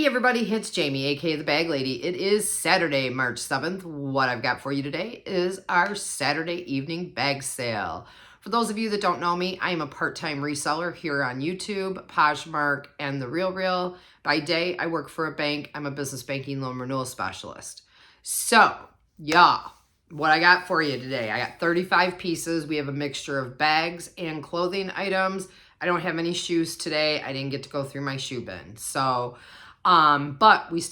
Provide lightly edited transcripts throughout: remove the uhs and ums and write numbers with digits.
Hey everybody, it's Jamie, aka the Bag Lady. It is Saturday, March 7th. What I've got for you today is our Saturday evening bag sale. For those of you that don't know me, I am a part-time reseller here on YouTube, Poshmark, and The RealReal. By day, I work for a bank. I'm a business banking loan renewal specialist. So, y'all, what I got for you today, I got 35 pieces. We have a mixture of bags and clothing items. I don't have any shoes today. I didn't get to go through my shoe bin. So, but we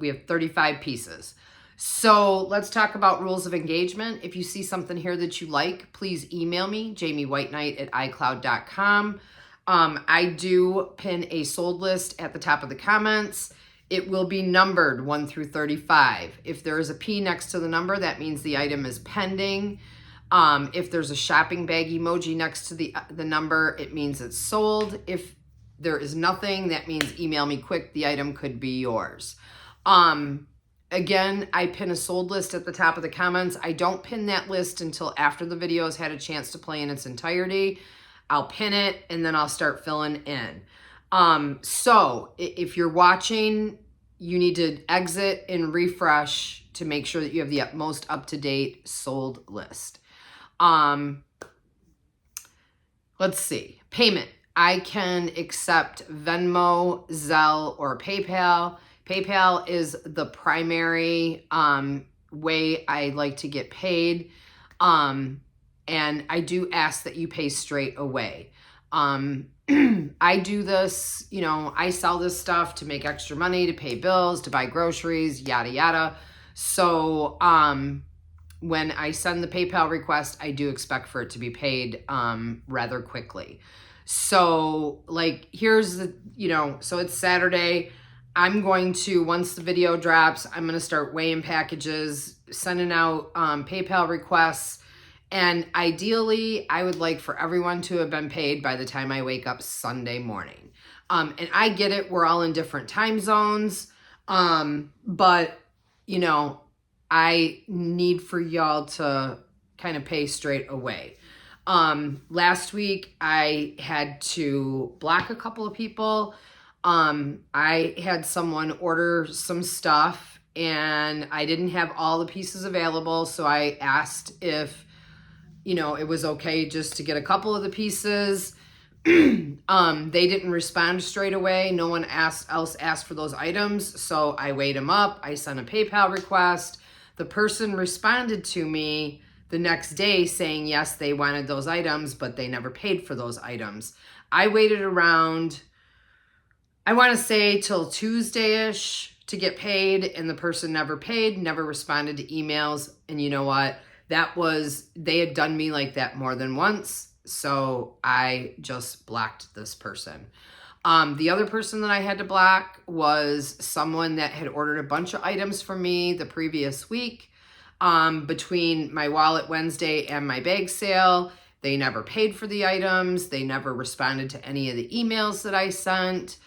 have 35 pieces. So let's talk about rules of engagement. If you see something here that you like, please email me, jamiewhiteneknight@icloud.com. I do pin a sold list at the top of the comments. It will be numbered 1 through 35. If there is a P next to the number, that means the item is pending. If there's a shopping bag emoji next to the number, it means it's sold. If there is nothing, that means email me quick. The item could be yours. Again, I pin a sold list at the top of the comments. I don't pin that list until after the video has had a chance to play in its entirety. I'll pin it and then I'll start filling in. So if you're watching, you need to exit and refresh to make sure that you have the most up-to-date sold list. Let's see. Payment. I can accept Venmo, Zelle, or PayPal. PayPal is the primary way I like to get paid. And I do ask that you pay straight away. I do this, I sell this stuff to make extra money, to pay bills, to buy groceries, yada, yada. So when I send the PayPal request, I do expect for it to be paid rather quickly. So here's the, so it's Saturday. I'm going to, once the video drops, I'm going to start weighing packages, sending out PayPal requests. And ideally, I would like for everyone to have been paid by the time I wake up Sunday morning. And I get it. We're all in different time zones. But, I need for y'all to kind of pay straight away. Last week I had to block a couple of people. I had someone order some stuff and I didn't have all the pieces available. So I asked if, it was okay just to get a couple of the pieces. They didn't respond straight away. No one else asked for those items. So I weighed them up. I sent a PayPal request. The person responded to me the next day saying, yes, they wanted those items, but they never paid for those items. I waited around, I want to say till Tuesday-ish to get paid, and the person never paid, never responded to emails. And you know what? They had done me like that more than once. So I just blocked this person. The other person that I had to block was someone that had ordered a bunch of items from me the previous week. Between my Wallet Wednesday and my bag sale, they never paid for the items. They never responded to any of the emails that I sent.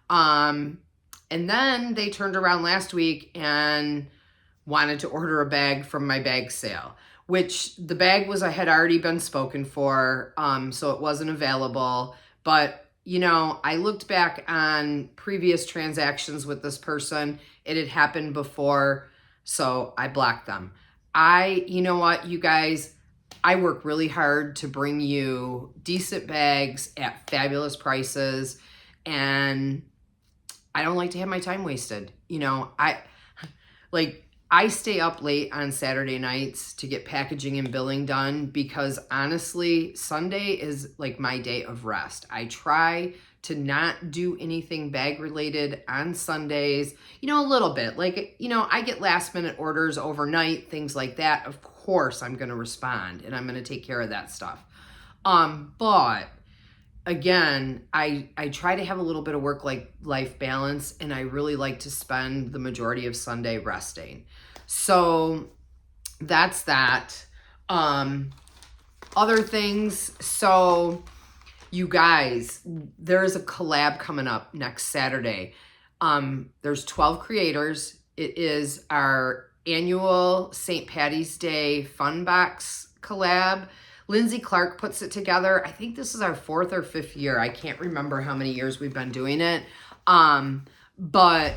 And then they turned around last week and wanted to order a bag from my bag sale, which the bag had already been spoken for. So it wasn't available. But, I looked back on previous transactions with this person. It had happened before. So I blocked them. You know what, you guys, I work really hard to bring you decent bags at fabulous prices, and I don't like to have my time wasted. I stay up late on Saturday nights to get packaging and billing done because honestly, Sunday is my day of rest. I try to not do anything bag related on Sundays, a little bit. I get last minute orders overnight, things like that. Of course, I'm going to respond and I'm going to take care of that stuff. But again, I try to have a little bit of work-life balance, and I really like to spend the majority of Sunday resting. So that's that. Other things. So you guys, there's a collab coming up next Saturday. There's 12 creators. It is our annual St. Patty's Day Fun Box collab. Lindsay Clark puts it together. I think this is our 4th or 5th year. I can't remember how many years we've been doing it. But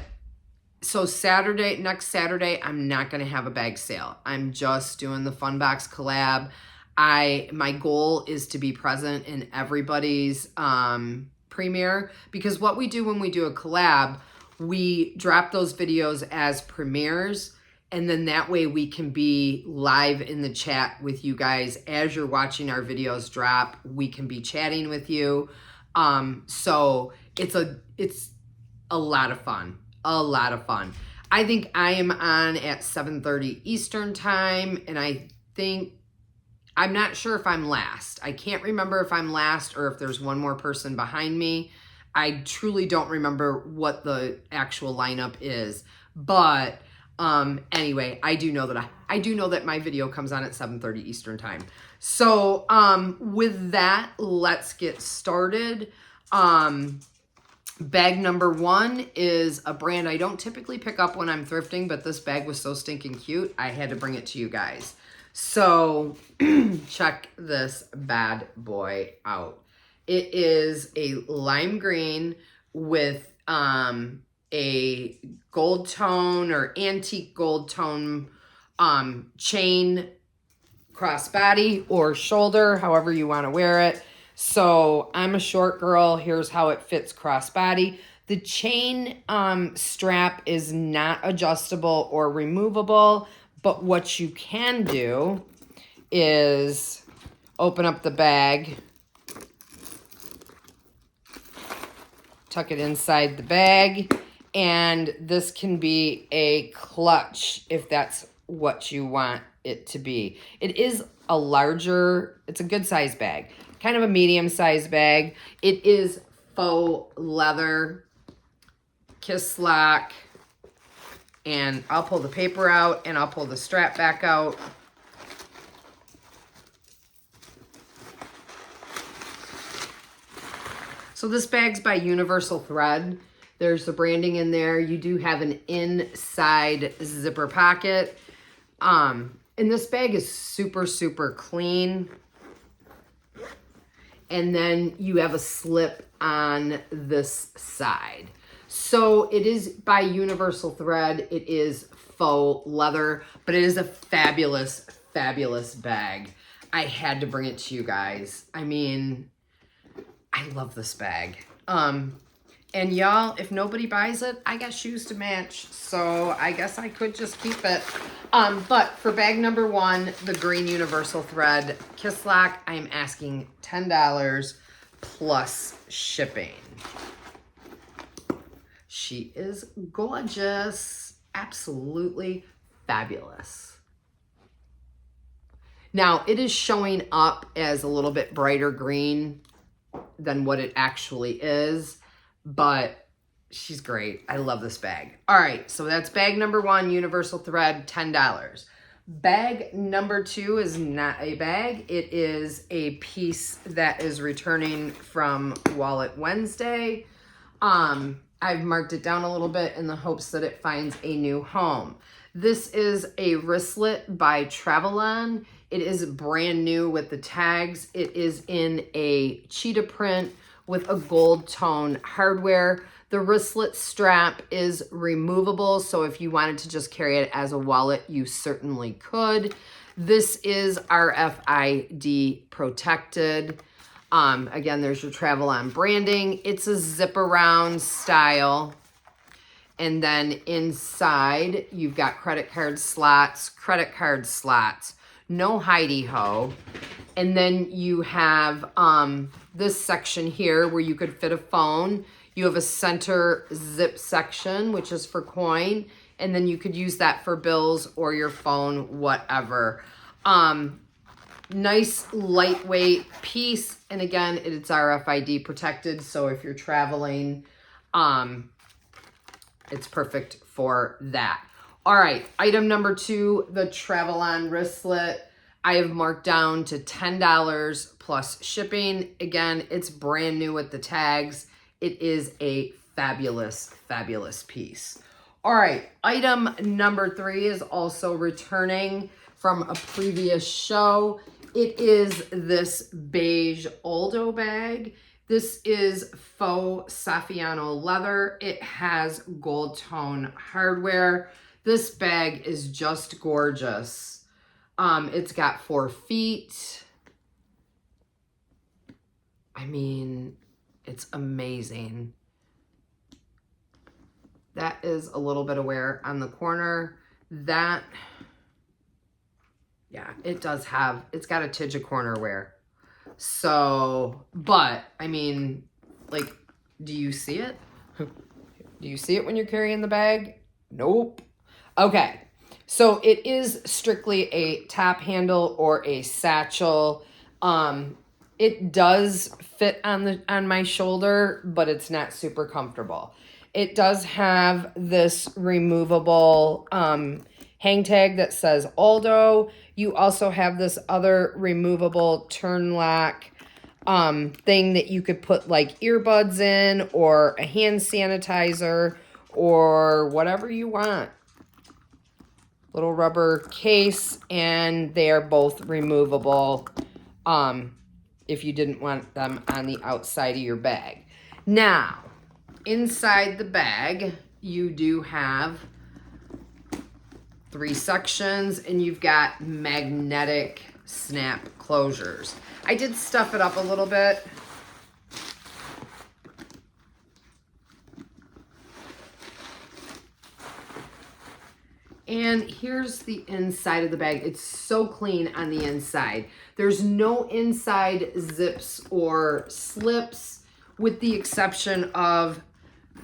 So next Saturday, I'm not going to have a bag sale. I'm just doing the Fun Box collab. My goal is to be present in everybody's premiere, because what we do when we do a collab, we drop those videos as premieres, and then that way we can be live in the chat with you guys as you're watching our videos drop. We can be chatting with you. So it's a lot of fun. A lot of fun. I think I am on at 7:30 Eastern time, and I'm not sure if I'm last. I can't remember if I'm last or if there's one more person behind me. I truly don't remember what the actual lineup is. But anyway, I do know that my video comes on at 7:30 Eastern time. So with that, let's get started. Bag number one is a brand I don't typically pick up when I'm thrifting, but this bag was so stinking cute, I had to bring it to you guys. So check this bad boy out. It is a lime green with a gold tone or antique gold tone chain crossbody or shoulder, however you want to wear it. So I'm a short girl. Here's how it fits crossbody. The chain strap is not adjustable or removable, but what you can do is open up the bag, tuck it inside the bag, and this can be a clutch if that's what you want it to be. It is it's a good size bag. Kind of a medium size bag. It is faux leather, kiss lock, and I'll pull the paper out and I'll pull the strap back out. So this bag's by Universal Thread. There's the branding in there. You do have an inside zipper pocket. And this bag is super, super clean. And then you have a slip on this side. So it is by Universal Thread. It is faux leather, but it is a fabulous, fabulous bag. I had to bring it to you guys. I mean, I love this bag. And y'all, if nobody buys it, I got shoes to match. So I guess I could just keep it. But for bag number one, the green Universal Thread kiss lock, I am asking $10 plus shipping. She is gorgeous. Absolutely fabulous. Now, it is showing up as a little bit brighter green than what it actually is, but she's great. I love this bag. All right, so that's bag number one, Universal Thread, $10. Bag number two is not a bag. It is a piece that is returning from Wallet Wednesday. I've marked it down a little bit in the hopes that it finds a new home. This is a wristlet by Travelon. It is brand new with the tags. It is in a cheetah print with a gold tone hardware. The wristlet strap is removable, so if you wanted to just carry it as a wallet, you certainly could. This is RFID protected. Again, there's your Travelon branding. It's a zip around style. And then inside, you've got credit card slots, no hidey-ho. And then you have this section here where you could fit a phone. You have a center zip section, which is for coin. And then you could use that for bills or your phone, whatever. Nice lightweight piece. And again, it's RFID protected. So if you're traveling, it's perfect for that. All right, item number two, the Travelon wristlet. I have marked down to $10 plus shipping. Again, it's brand new with the tags. It is a fabulous, fabulous piece. All right, item number three is also returning from a previous show. It is this beige Aldo bag. This is faux Saffiano leather. It has gold tone hardware. This bag is just gorgeous. It's got 4 feet. I mean, it's amazing. That is a little bit of wear on the corner. That, yeah, it does have, it's got a tidge of corner wear. So, but, I mean, like, do you see it? Do you see it when you're carrying the bag? Nope. Okay. So it is strictly a top handle or a satchel. It does fit on my shoulder, but it's not super comfortable. It does have this removable hang tag that says Aldo. You also have this other removable turn lock thing that you could put like earbuds in or a hand sanitizer or whatever you want. Little rubber case, and they are both removable if you didn't want them on the outside of your bag. Now, inside the bag, you do have 3 sections, and you've got magnetic snap closures. I did stuff it up a little bit. And here's the inside of the bag. It's so clean on the inside. There's no inside zips or slips with the exception of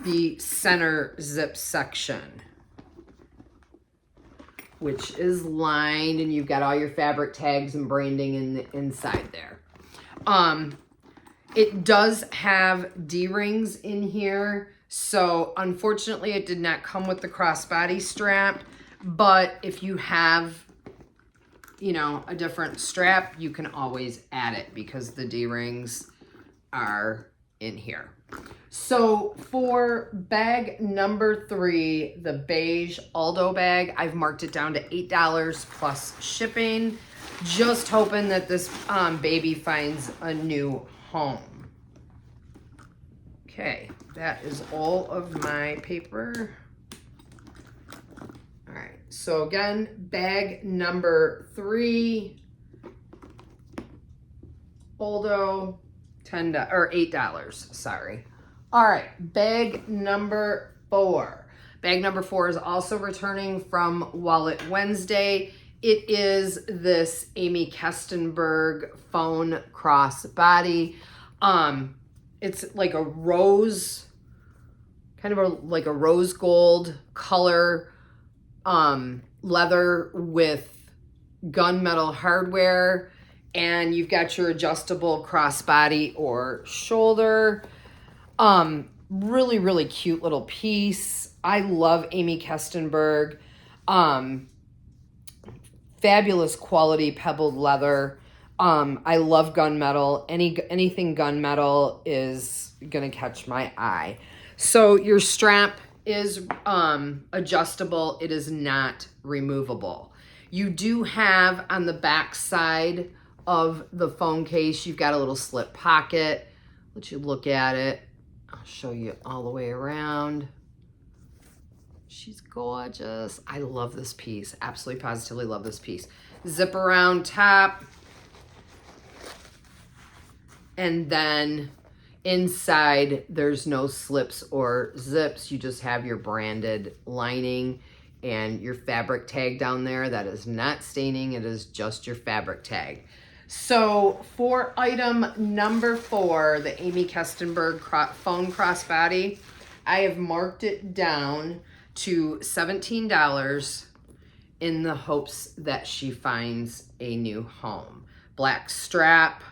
the center zip section, which is lined, and you've got all your fabric tags and branding in the inside there. It does have D-rings in here. So unfortunately it did not come with the crossbody strap. But if you have, you know, a different strap, you can always add it because the D-rings are in here. So for bag number 3, the beige Aldo bag, I've marked it down to $8 plus shipping. Just hoping that this baby finds a new home. Okay, that is all of my paper. All right, so again, bag number 3, Aldo, $10 or $8, sorry. All right, bag number 4. Bag number 4 is also returning from Wallet Wednesday. It is this Amy Kestenberg phone crossbody. It's like a rose, kind of like a rose gold color, leather with gunmetal hardware, and you've got your adjustable crossbody or shoulder. Really, really cute little piece. I love Amy Kestenberg. Fabulous quality pebbled leather. I love gunmetal. Anything gunmetal is gonna catch my eye. So your strap is adjustable. It is not removable. You do have on the back side of the phone case, you've got a little slip pocket. Let you look at it. I'll show you all the way around. She's gorgeous. I love this piece. Absolutely positively love this piece. Zip around top. And then inside, there's no slips or zips. You just have your branded lining and your fabric tag down there. That is not staining. It is just your fabric tag. So for item number 4, the Amy Kestenberg phone crossbody, I have marked it down to $17 in the hopes that she finds a new home. Black strap,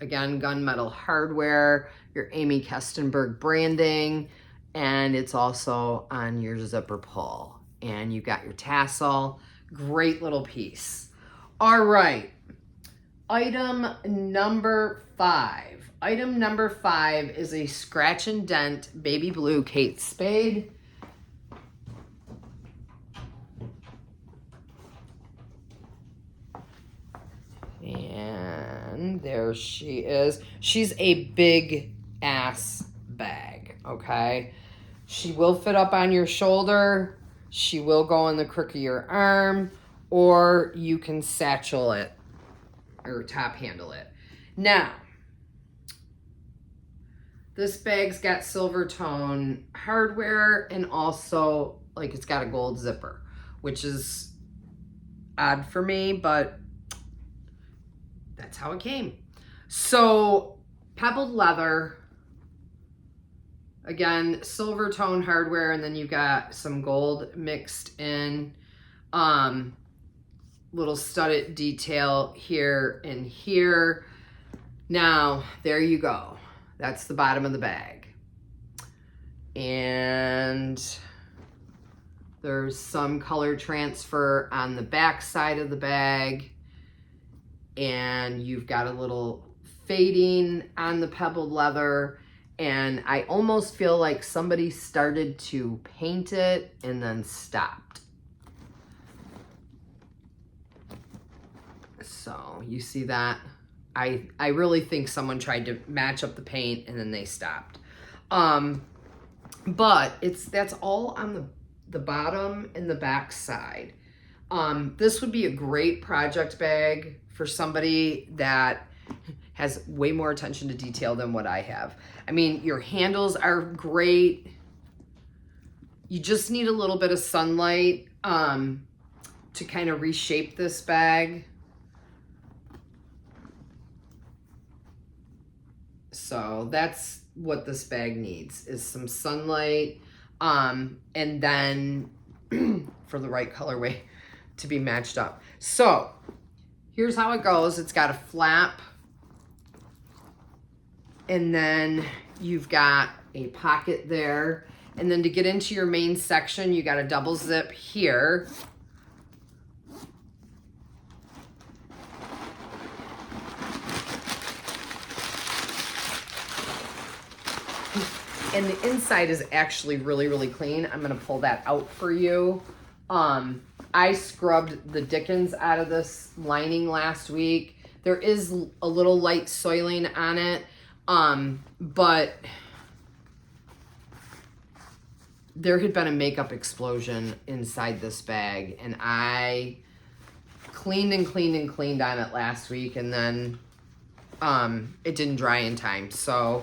again, gunmetal hardware, your Amy Kestenberg branding, and it's also on your zipper pull. And you got your tassel. Great little piece. All right. Item number 5. Item number 5 is a scratch and dent baby blue Kate Spade. And Patent. There she is. She's a big ass bag, okay? She will fit up on your shoulder. She will go in the crook of your arm, or you can satchel it or top handle it. Now, this bag's got silver tone hardware, and also like it's got a gold zipper, which is odd for me, but that's how it came. So pebbled leather, again, silver tone hardware, and then you got some gold mixed in. Little studded detail here and here. Now, there you go. That's the bottom of the bag. And there's some color transfer on the back side of the bag. And you've got a little fading on the pebbled leather. And I almost feel like somebody started to paint it and then stopped. So you see that? I really think someone tried to match up the paint and then they stopped. But that's all on the bottom and the back side. This would be a great project bag for somebody that has way more attention to detail than what I have. I mean, your handles are great. You just need a little bit of sunlight to kind of reshape this bag. So that's what this bag needs, is some sunlight, and then for the right colorway to be matched up. So here's how it goes. It's got a flap, and then you've got a pocket there. And then to get into your main section, you got a double zip here. And the inside is actually really, really clean. I'm gonna pull that out for you. I scrubbed the dickens out of this lining last week. There is a little light soiling on it, but there had been a makeup explosion inside this bag, and I cleaned and cleaned and cleaned on it last week, and then it didn't dry in time, so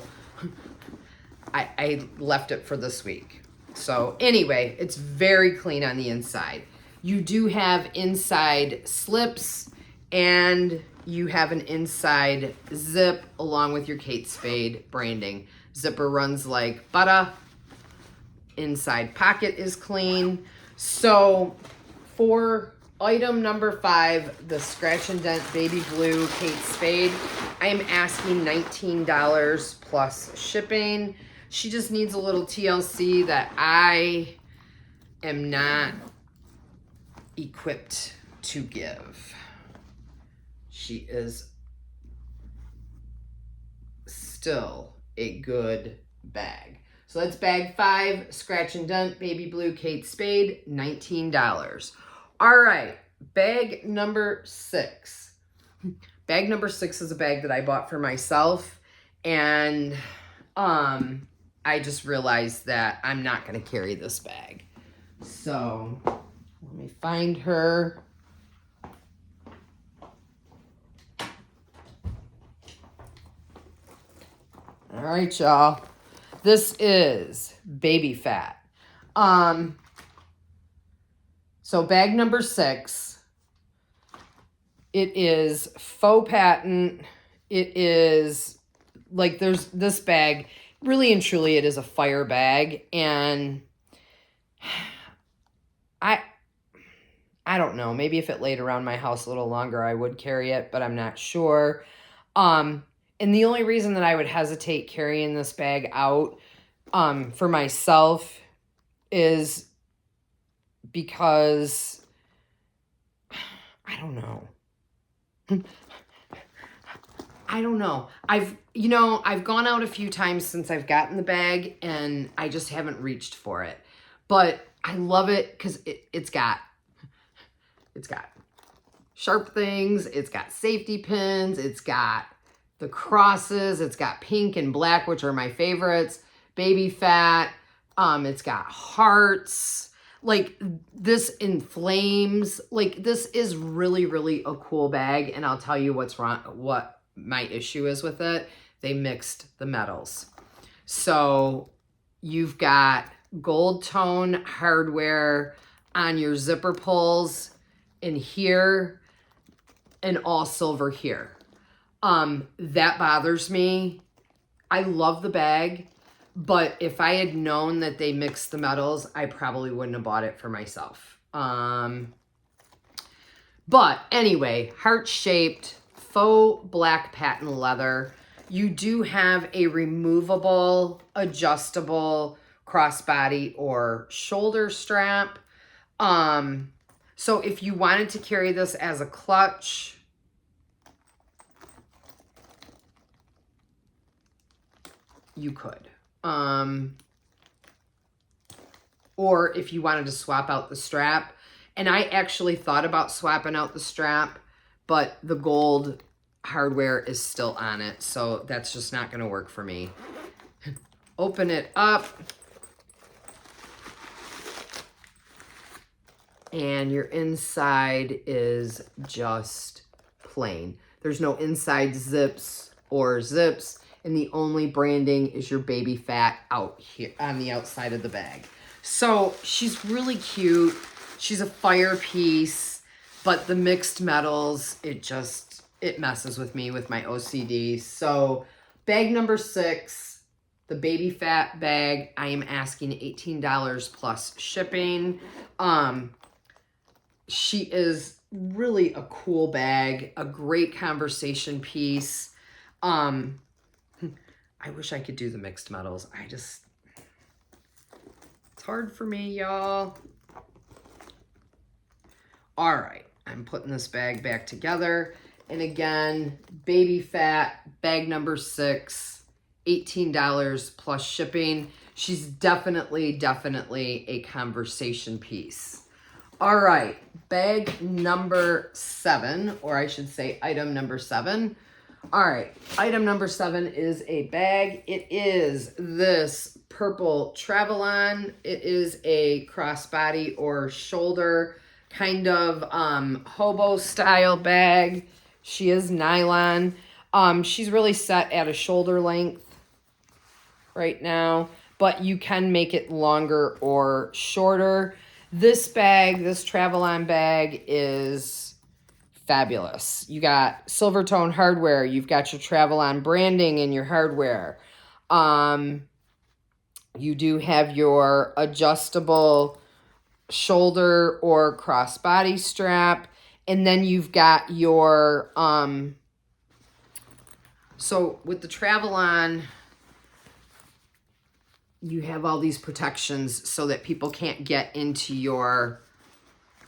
I left it for this week. So anyway, it's very clean on the inside. You do have inside slips, and you have an inside zip along with your Kate Spade branding. Zipper runs like butter. Inside pocket is clean. So for item number 5, the Scratch and Dent Baby Blue Kate Spade, I am asking $19 plus shipping. She just needs a little TLC that I am not equipped to give. She is still a good bag. So that's bag 5, Scratch and Dent Baby Blue Kate Spade, $19. All right, bag number 6. Bag number 6 is a bag that I bought for myself, and I just realized that I'm not going to carry this bag. So let me find her. All right, y'all. This is Baby Phat. So bag number 6. It is faux patent. It is like there's this bag. Really and truly, it is a fire bag, and I don't know. Maybe if it laid around my house a little longer, I would carry it, but I'm not sure. And the only reason that I would hesitate carrying this bag out for myself is because I don't know. I don't know. I've gone out a few times since I've gotten the bag, and I just haven't reached for it. But I love it because it's got sharp things. It's got safety pins. It's got the crosses. It's got pink and black, which are my favorites. Baby fat. It's got hearts. Like, this inflames. Like, this is really, really a cool bag. And I'll tell you what's wrong, what my issue is with it. They mixed the metals. So you've got gold tone hardware on your zipper pulls in here and all silver here. That bothers me. I love the bag, but if I had known that they mixed the metals, I probably wouldn't have bought it for myself. But anyway, heart-shaped faux black patent leather. You do have a removable, adjustable crossbody or shoulder strap. So if you wanted to carry this as a clutch, you could. Or if you wanted to swap out the strap. And I actually thought about swapping out the strap, but the gold hardware is still on it. So that's just not going to work for me. Open it up. And your inside is just plain. There's no inside zips or zips. And the only branding is your baby fat out here on the outside of the bag. So she's really cute. She's a fire piece, but the mixed metals, it messes with me with my OCD. So bag number 6, the baby fat bag, I am asking $18 plus shipping. She is really a cool bag, a great conversation piece. I wish I could do the mixed metals. It's hard for me, y'all. All right, I'm putting this bag back together. And again, baby fat, bag number 6, $18 plus shipping. She's definitely a conversation piece. All right, bag number 7, or I should say item number 7. All right, item number 7 is a bag. It is this purple Travelon. It is a crossbody or shoulder kind of hobo style bag. She is nylon. She's really set at a shoulder length right now, but you can make it longer or shorter. This bag, this Travelon bag, is fabulous. You got silver tone hardware. You've got your Travelon branding in your hardware. You do have your adjustable shoulder or crossbody strap. And then you've got your, so with the Travelon, you have all these protections so that people can't get into your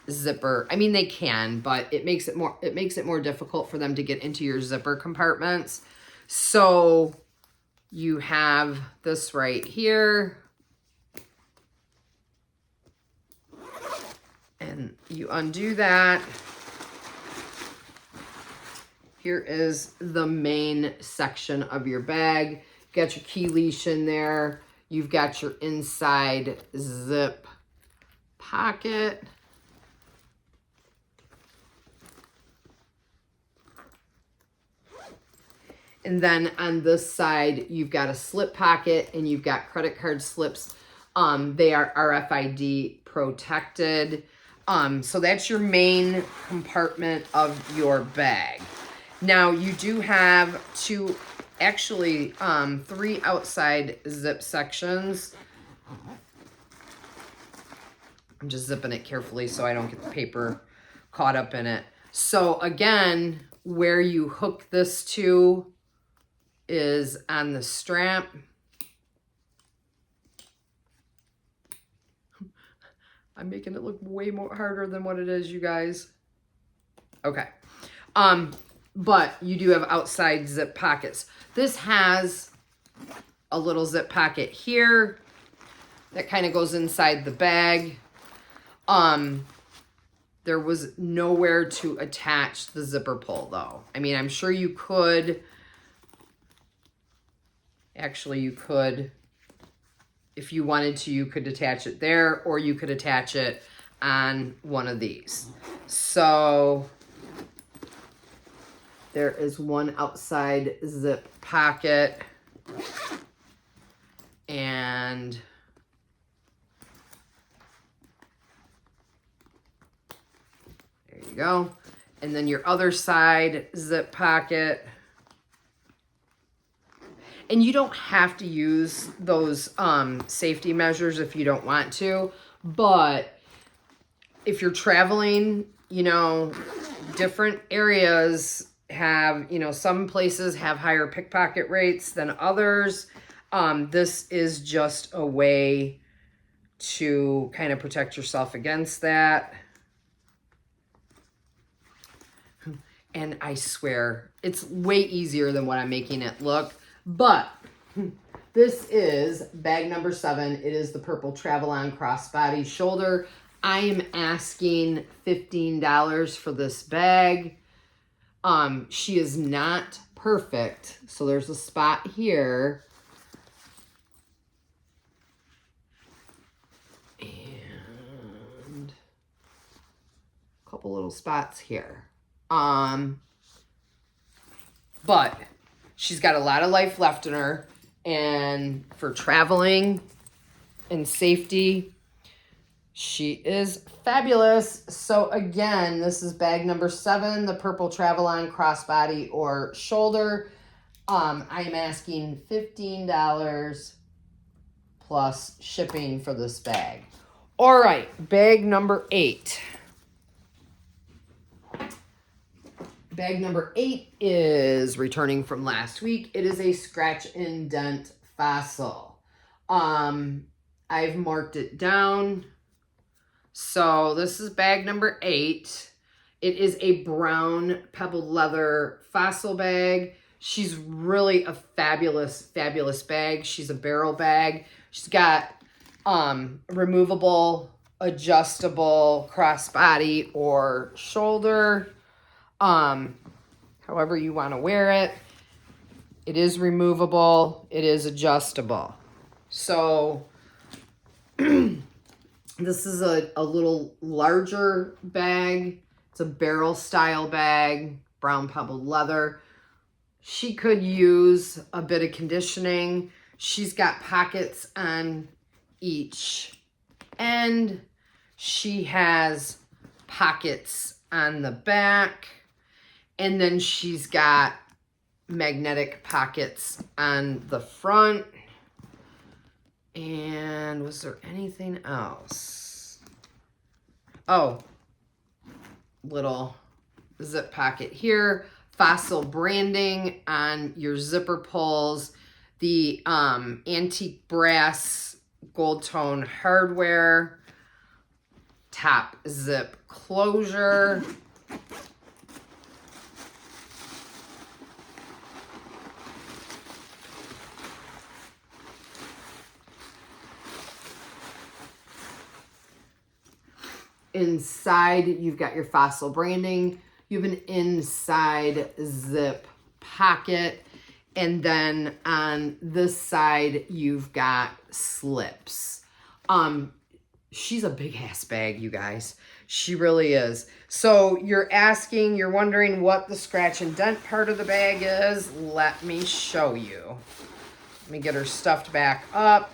zipper. I mean, they can, but it makes it more difficult for them to get into your zipper compartments. So you have this right here. And you undo that. Here is the main section of your bag. You got your key leash in there. You've got your inside zip pocket. And then on this side, you've got a slip pocket and you've got credit card slips. They are RFID protected. So that's your main compartment of your bag. Now you do have two, actually 3 outside zip sections. I'm just zipping it carefully so I don't get the paper caught up in it. So again, where you hook this to is on the strap. I'm making it look way more harder than what it is, you guys. Okay. But you do have outside zip pockets. This has a little zip pocket here that kind of goes inside the bag. There was nowhere to attach the zipper pull though. I mean, I'm sure you could, Actually, you could, if you wanted to, you could attach it there, or you could attach it on one of these. So there is one outside zip pocket, and there you go. And then your other side zip pocket. And you don't have to use those safety measures if you don't want to, but if you're traveling, you know, different areas have, you know, some places have higher pickpocket rates than others. This is just a way to kind of protect yourself against that. And I swear, it's way easier than what I'm making it look. But this is bag number 7. It is the purple Travel-On crossbody shoulder. I am asking $15 for this bag. She is not perfect. So there's a spot here. And a couple little spots here. But she's got a lot of life left in her, and for traveling and safety, she is fabulous. So again, this is bag number 7, the purple Travel-On crossbody or shoulder. I am asking $15 plus shipping for this bag. All right, bag number 8. Bag number 8 is returning from last week. It is a scratch and dent fossil. I've marked it down. So this is bag number 8. It is a brown pebbled leather fossil bag. She's really a fabulous, fabulous bag. She's a barrel bag. She's got removable, adjustable crossbody or shoulder. However you want to wear it. It is removable. It is adjustable. So this is a little larger bag. It's a barrel style bag, brown pebbled leather. She could use a bit of conditioning. She's got pockets on each end. She has pockets on the back. And then she's got magnetic pockets on the front. And was there anything else? Oh, little zip pocket here. Fossil branding on your zipper pulls. The antique brass gold tone hardware. Top zip closure. Inside, you've got your fossil branding. You have an inside zip pocket. And then on this side, you've got slips. She's a big ass bag, you guys. She really is. So you're wondering what the scratch and dent part of the bag is. Let me show you. Let me get her stuffed back up.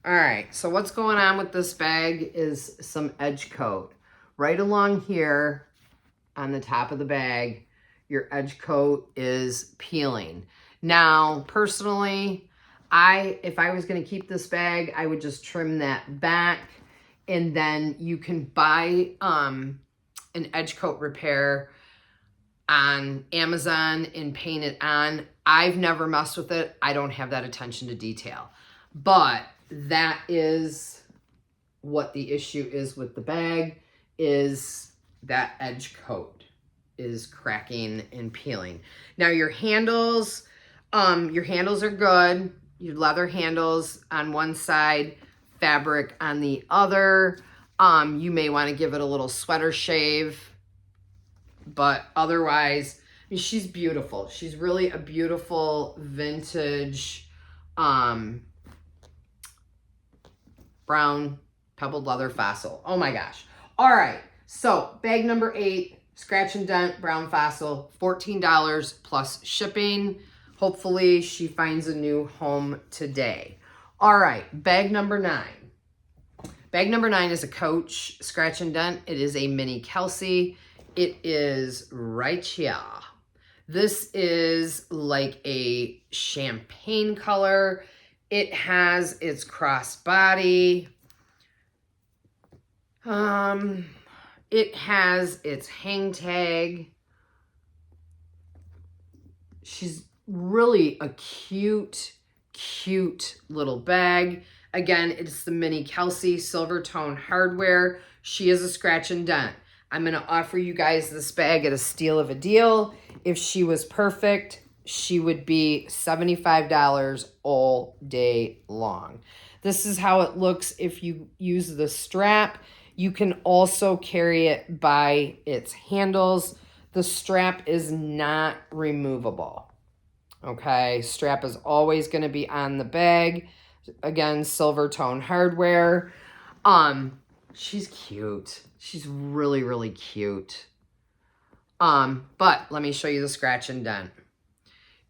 All right, so what's going on with this bag is some edge coat. Right along here on the top of the bag, your edge coat is peeling. Now, personally, if I was gonna keep this bag, I would just trim that back, and then you can buy an edge coat repair on Amazon and paint it on. I've never messed with it. I don't have that attention to detail, but that is what the issue is with the bag, is that edge coat is cracking and peeling. Now your handles are good. Your leather handles on one side, fabric on the other. You may want to give it a little sweater shave, but otherwise, I mean, she's beautiful. She's really a beautiful vintage brown pebbled leather fossil. Oh my gosh. All right. So bag number 8, scratch and dent brown fossil, $14 plus shipping. Hopefully she finds a new home today. All right. Bag number 9. Bag number 9 is a Coach scratch and dent. It is a mini Kelsey. It is right here. This is like a champagne color. It has its crossbody. It has its hang tag. She's really a cute little bag. Again, it's the mini Kelsey Silvertone hardware. She is a scratch and dent. I'm going to offer you guys this bag at a steal of a deal. If she was perfect, she would be $75 all day long. This is how it looks if you use the strap. You can also carry it by its handles. The strap is not removable. Okay, strap is always going to be on the bag. Again, Silvertone hardware. She's cute. She's really cute. But let me show you the scratch and dent.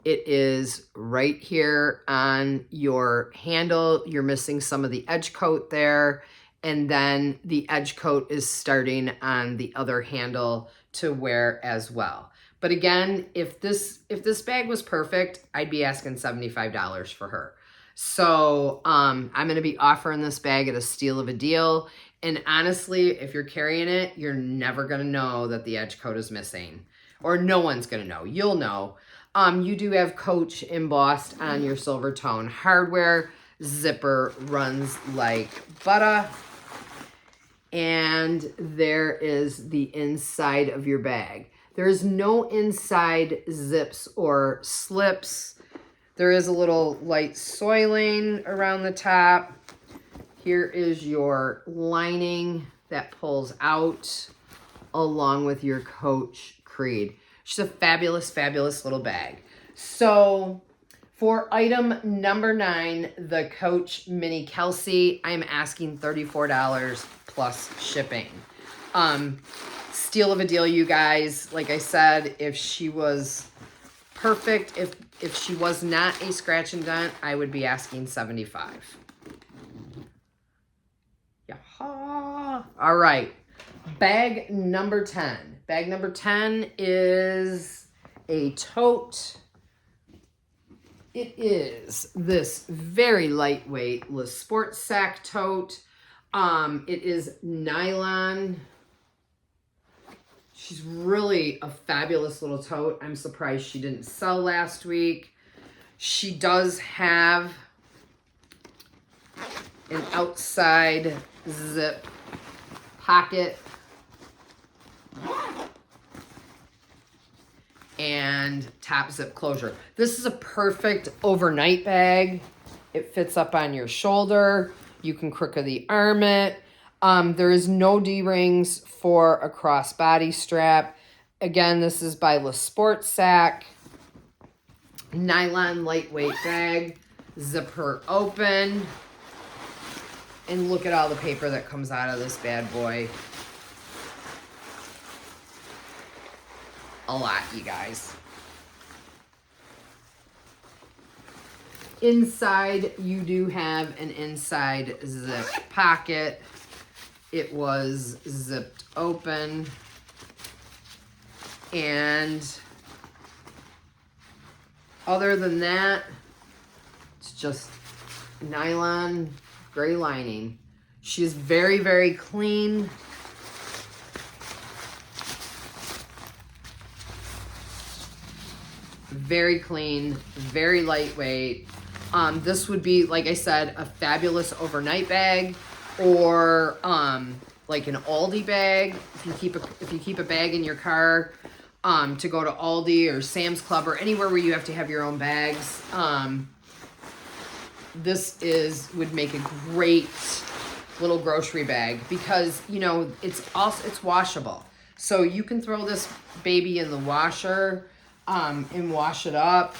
It is right here on your handle. You're missing some of the edge coat there. And then the edge coat is starting on the other handle to wear as well. But again, if this bag was perfect, I'd be asking $75 for her. So I'm going to be offering this bag at a steal of a deal. And honestly, if you're carrying it, you're never going to know that the edge coat is missing. Or no one's going to know. You'll know. You do have Coach embossed on your Silvertone hardware. Zipper runs like butter. And there is the inside of your bag. There is no inside zips or slips. There is a little light soiling around the top. Here is your lining that pulls out along with your Coach Creed. She's a fabulous little bag. So for item number 9, the Coach Mini Kelsey, I'm asking $34 plus shipping. Steal of a deal, you guys. Like I said, if she was perfect, if she was not a scratch and dent, I would be asking $75. Yaha. All right. Bag number 10. Bag number 10 is a tote. It is this very lightweight Le Sport Sac tote. It is nylon. She's really a fabulous little tote. I'm surprised she didn't sell last week. She does have an outside zip pocket and top zip closure. This is a perfect overnight bag. It fits up on your shoulder. You can crook the arm it. There is no D-rings for a crossbody strap. Again, this is by Le Sport Sac. Nylon lightweight bag. Zipper open. And look at all the paper that comes out of this bad boy. A lot, you guys. Inside, you do have an inside zip pocket. It was zipped open. And other than that, it's just nylon gray lining. She is very clean. Very clean, very lightweight. This would be, like I said, a fabulous overnight bag, or like an Aldi bag. If you keep a bag in your car to go to Aldi or Sam's Club or anywhere where you have to have your own bags, this would make a great little grocery bag because, you know, it's washable. So you can throw this baby in the washer and wash it up.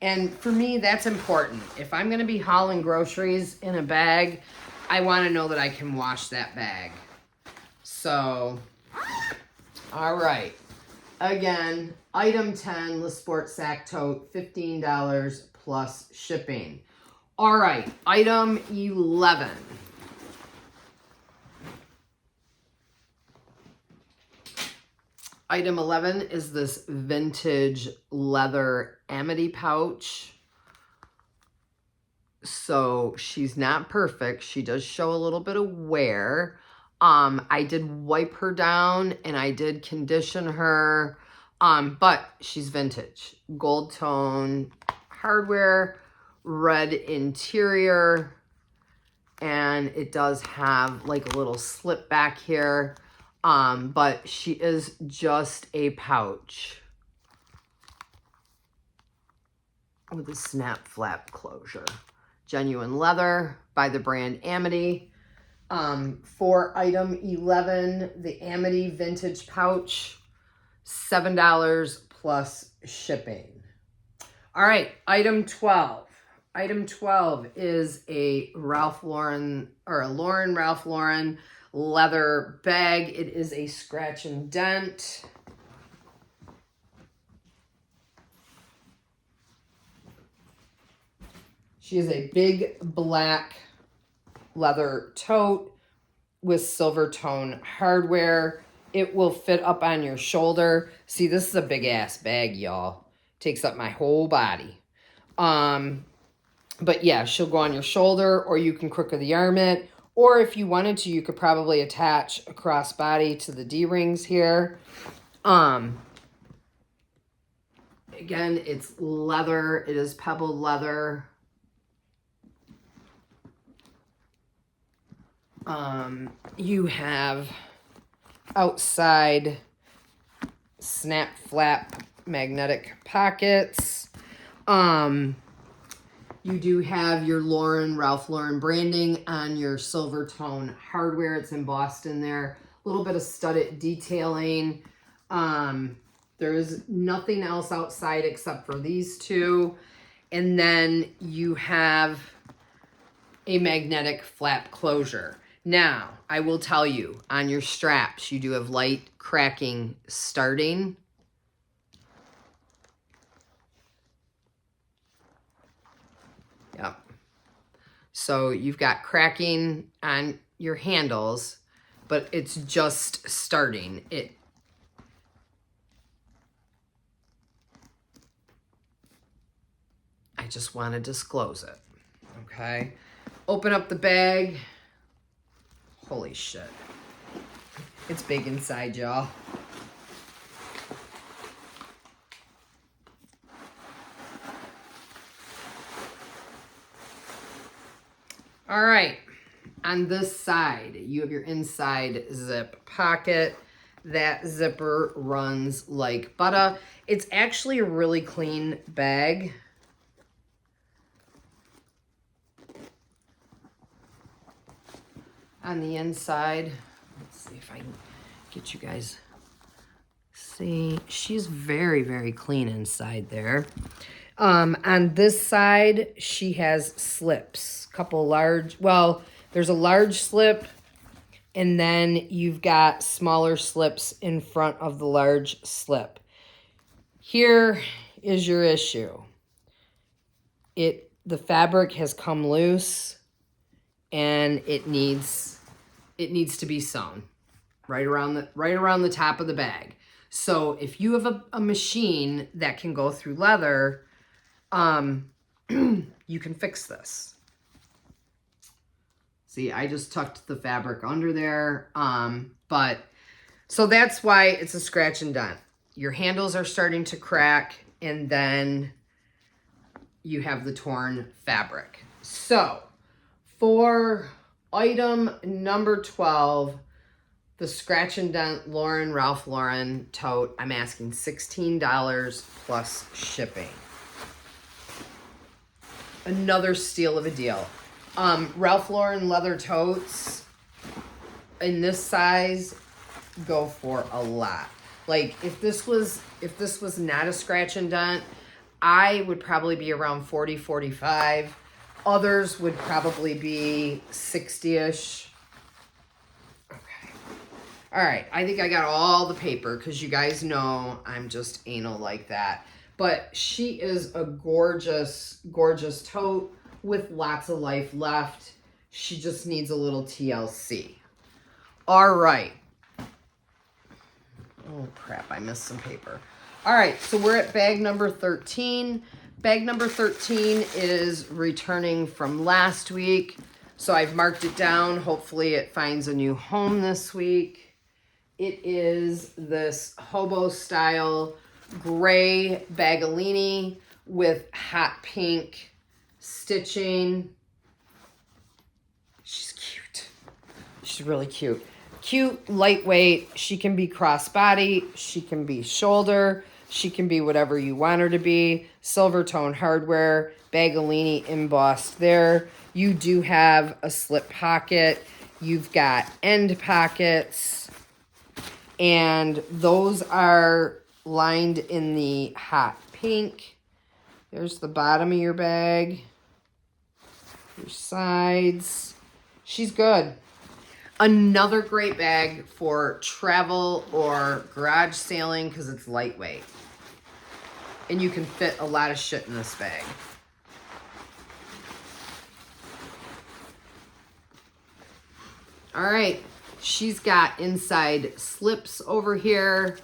And for me, that's important. If I'm going to be hauling groceries in a bag, I want to know that I can wash that bag. So, all right. Again, item 10, Le Sport Sack Tote, $15 plus shipping. All right, item 11. Item 11 is this vintage leather Amity pouch. So she's not perfect. She does show a little bit of wear. I did wipe her down and I did condition her. But she's vintage. Gold tone hardware, red interior, and it does have like a little slip back here. But she is just a pouch with a snap flap closure. Genuine leather by the brand Amity. For item 11, the Amity vintage pouch, $7 plus shipping. All right, item 12. Item 12 is a Ralph Lauren, or a Lauren Ralph Lauren leather bag. It is a scratch and dent. She is a big black leather tote with silver tone hardware. It will fit up on your shoulder. See, this is a big ass bag, y'all. Takes up my whole body. But yeah, she'll go on your shoulder, or you can crook of the arm it. Or if you wanted to, you could probably attach a crossbody to the D-rings here. Again, it's leather. It is pebbled leather. You have outside snap flap magnetic pockets. You do have your Ralph Lauren branding on your silver tone hardware. It's embossed in there. A little bit of studded detailing. There is nothing else outside except for these two. And then you have a magnetic flap closure. Now, I will tell you, on your straps, you do have light cracking starting. Yep. So you've got cracking on your handles, but it's just starting. I just want to disclose it. Okay. Open up the bag. Holy shit. It's big inside, y'all. All right. On this side, you have your inside zip pocket. That zipper runs like butter. It's actually a really clean bag. On the inside, let's see if I can get you guys see. She's very, very clean inside there. On this side, she has slips. Couple large, well, there's a large slip, and then you've got smaller slips in front of the large slip. Here is your issue. The fabric has come loose, and it needs to be sewn right around the top of the bag. So if you have a machine that can go through leather, you can fix this. See, I just tucked the fabric under there. So that's why it's a scratch and dent. Your handles are starting to crack, and then you have the torn fabric. So for item number 12, the scratch and dent Ralph Lauren tote, I'm asking $16 plus shipping. Another steal of a deal. Ralph Lauren leather totes in this size go for a lot. Like if this was not a scratch and dent, I would probably be around 40, 45. Others would probably be 60-ish. Okay. All right. I think I got all the paper because you guys know I'm just anal like that. But she is a gorgeous, gorgeous tote with lots of life left. She just needs a little TLC. All right. Oh, crap. I missed some paper. All right. So we're at bag number 13. Bag number 13 is returning from last week. So I've marked it down. Hopefully it finds a new home this week. It is this hobo style gray Bagolini with hot pink stitching. She's cute. She's really cute. Cute, lightweight. She can be crossbody. She can be shoulder. She can be whatever you want her to be. Silver tone hardware. Bagolini embossed there. You do have a slip pocket. You've got end pockets. And those are lined in the hot pink. There's the bottom of your bag. Your sides. She's good. Another great bag for travel or garage sailing because it's lightweight. And you can fit a lot of shit in this bag. All right. She's got inside slips over here.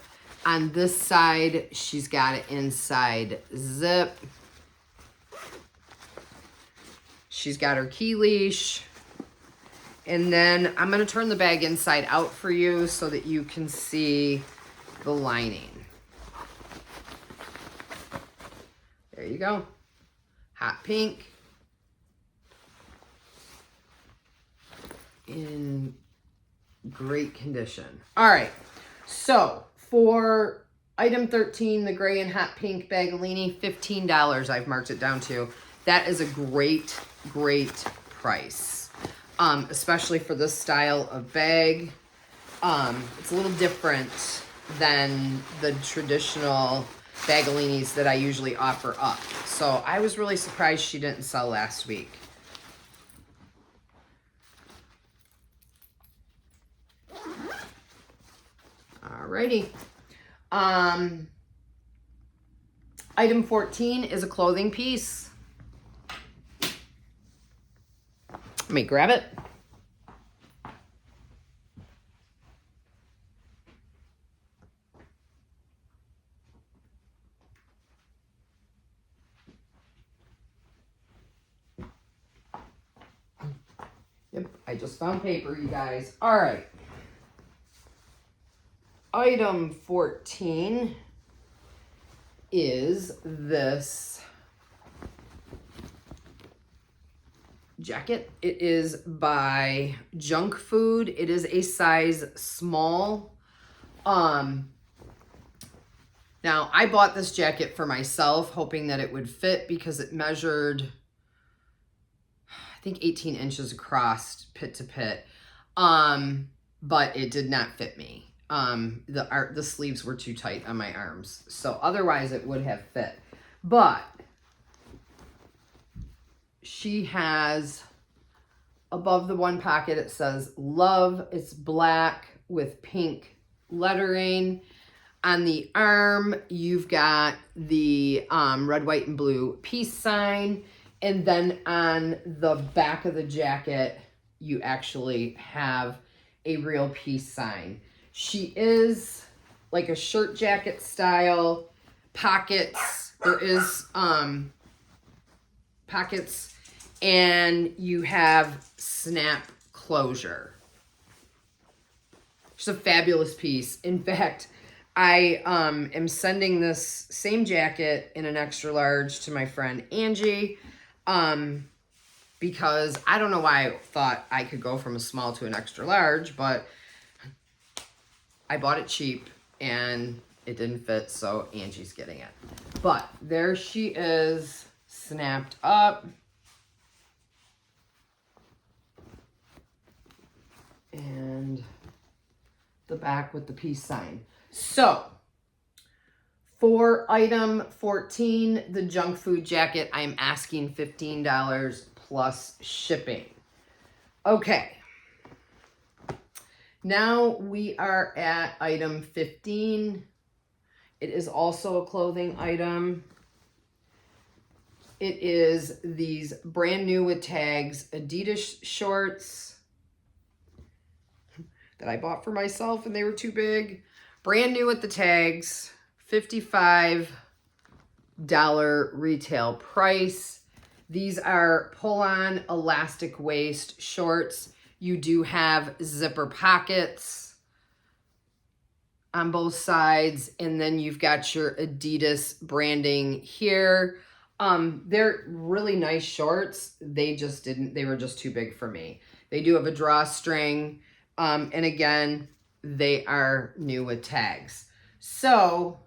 On this side, she's got it inside zip. She's got her key leash. And then I'm going to turn the bag inside out for you so that you can see the lining. There you go. Hot pink. In great condition. All right. So for item 13, the gray and hot pink Bagolini, $15 I've marked it down to. That is a great, great price. Especially for this style of bag. It's a little different than the traditional Bagolinis that I usually offer up. So I was really surprised she didn't sell last week. Alrighty. Item 14 is a clothing piece. Let me grab it. Yep, I just found paper, you guys. All right. Item 14 is this jacket. It is by Junk Food. It is a size small. Now I bought this jacket for myself, hoping that it would fit because it measured, I think 18 inches across pit to pit. But it did not fit me. The sleeves were too tight on my arms. So otherwise it would have fit. But she has, above the one pocket, it says love. It's black with pink lettering. On the arm, you've got the red, white, and blue peace sign. And then on the back of the jacket, you actually have a real peace sign. She is like a shirt jacket style, pockets. There is pockets, and you have snap closure. It's a fabulous piece. In fact, I am sending this same jacket in an extra large to my friend Angie, because I don't know why I thought I could go from a small to an extra large, but I bought it cheap and it didn't fit, so Angie's getting it. But there she is, snapped up. and the back with the peace sign. So for item 14, the junk food jacket, I'm asking $15 plus shipping. Okay. Now we are at item 15. It is also a clothing item. It is these brand new with tags Adidas shorts that I bought for myself and they were too big. Brand new with the tags, $55 retail price. These are pull-on elastic waist shorts. You do have zipper pockets on both sides, and then you've got your Adidas branding here. They're really nice shorts. They were just too big for me. They do have a drawstring, and again, they are new with tags. So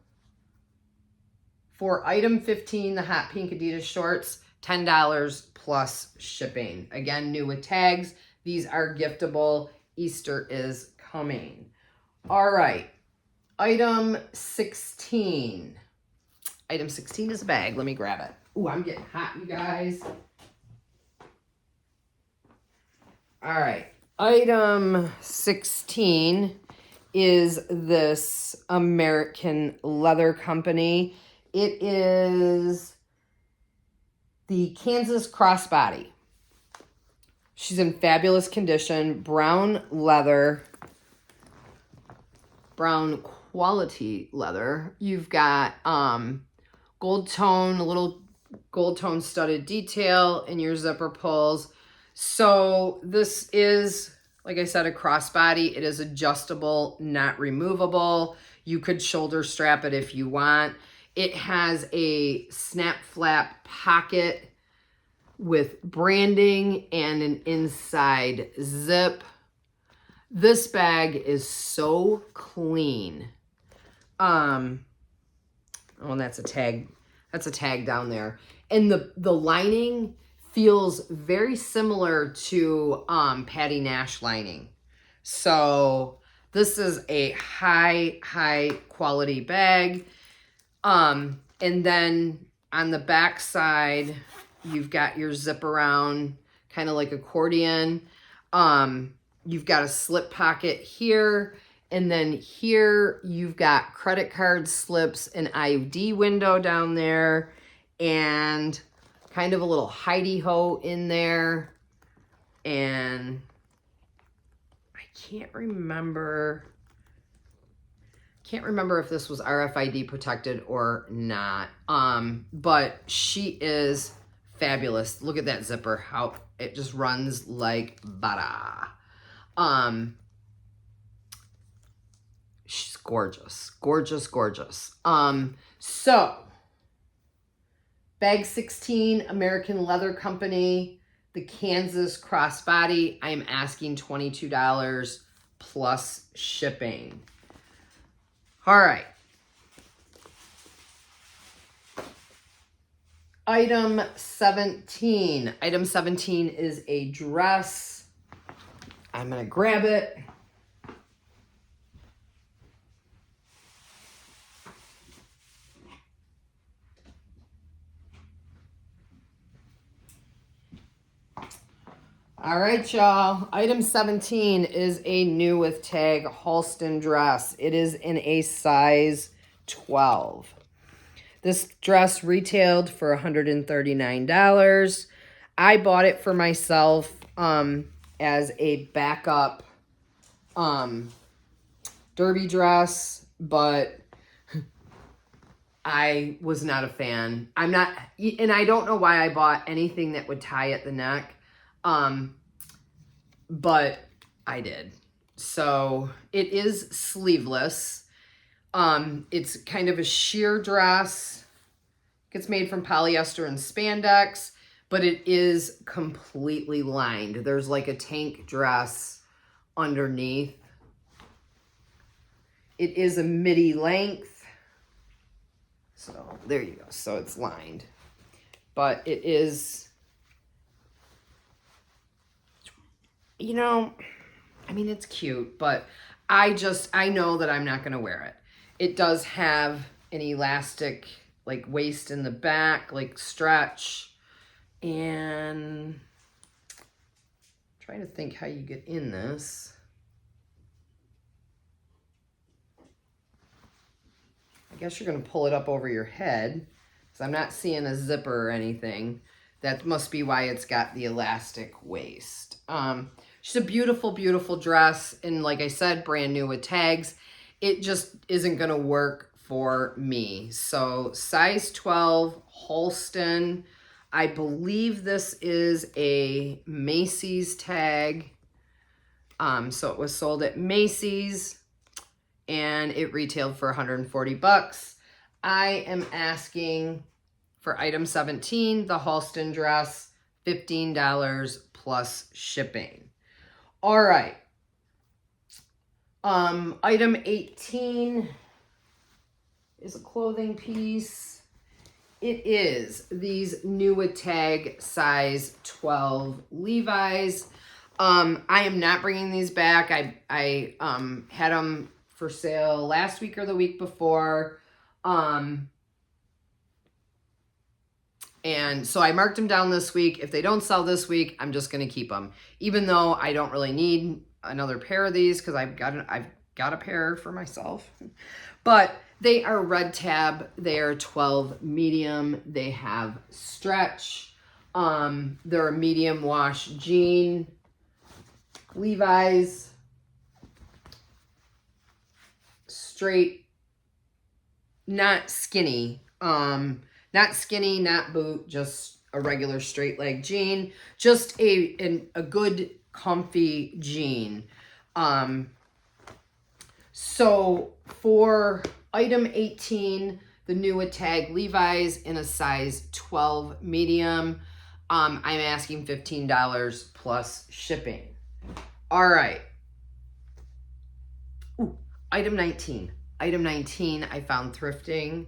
for item 15, the hot pink Adidas shorts, $10 plus shipping. Again, new with tags. These are giftable. Easter is coming. All right. Item 16. Item 16 is a bag. Let me grab it. Ooh, I'm getting hot, you guys. All right. Item 16 is this American Leather Company. It is the Kansas Crossbody. She's in fabulous condition. Brown leather. Brown quality leather. You've got gold tone, a little gold tone studded detail in your zipper pulls. So this is, like I said, a crossbody. It is adjustable, not removable. You could shoulder strap it if you want. It has a snap flap pocket with branding and an inside zip. This bag is so clean. Oh, and that's a tag. That's a tag down there. And the lining feels very similar to Patty Nash lining. So this is a high quality bag. And then on the back side, you've got your zip around, kind of like accordion. You've got a slip pocket here. And then here you've got credit card slips, an ID window down there, and kind of a little hidey-ho in there. And I can't remember if this was RFID protected or not. But she is fabulous. Look at that zipper, how it just runs like butter. She's gorgeous, gorgeous, gorgeous. So bag 16, American Leather Company, the Kansas Crossbody. I am asking $22 plus shipping. All right. Item 17. Item 17 is a dress. I'm going to grab it. All right, y'all. Item 17 is a new with tag Halston dress. It is in a size 12. This dress retailed for $139. I bought it for myself as a backup derby dress, but I was not a fan. And I don't know why I bought anything that would tie at the neck. But I did. So it is sleeveless. It's kind of a sheer dress. It's made from polyester and spandex, but it is completely lined. There's like a tank dress underneath. It is a midi length. So there you go. So it's lined, but it is, you know, I mean, it's cute, but I know that I'm not going to wear it. It does have an elastic, like, waist in the back, like, stretch. And I'm trying to think how you get in this. I guess you're going to pull it up over your head, because I'm not seeing a zipper or anything. That must be why it's got the elastic waist. She's a beautiful, beautiful dress. And like I said, brand new with tags. It just isn't going to work for me. So size 12, Halston. I believe this is a Macy's tag. So it was sold at Macy's and it retailed for 140 bucks. I am asking for item 17, the Halston dress, $15 plus shipping. All right. Item 18 is a clothing piece. It is these new with tag size 12 Levi's. I am not bringing these back. I had them for sale last week or the week before. And so I marked them down this week. If they don't sell this week, I'm just going to keep them. Even though I don't really need another pair of these because I've got a pair for myself. But they are red tab. They are 12 medium. They have stretch. They're a medium wash jean. Levi's. Straight. Not skinny. Not skinny, not boot, just a regular straight leg jean. Just a good comfy jean. So for item 18, the new with tag Levi's in a size 12 medium, I'm asking $15 plus shipping. All right. Ooh, item 19. Item 19 I found thrifting.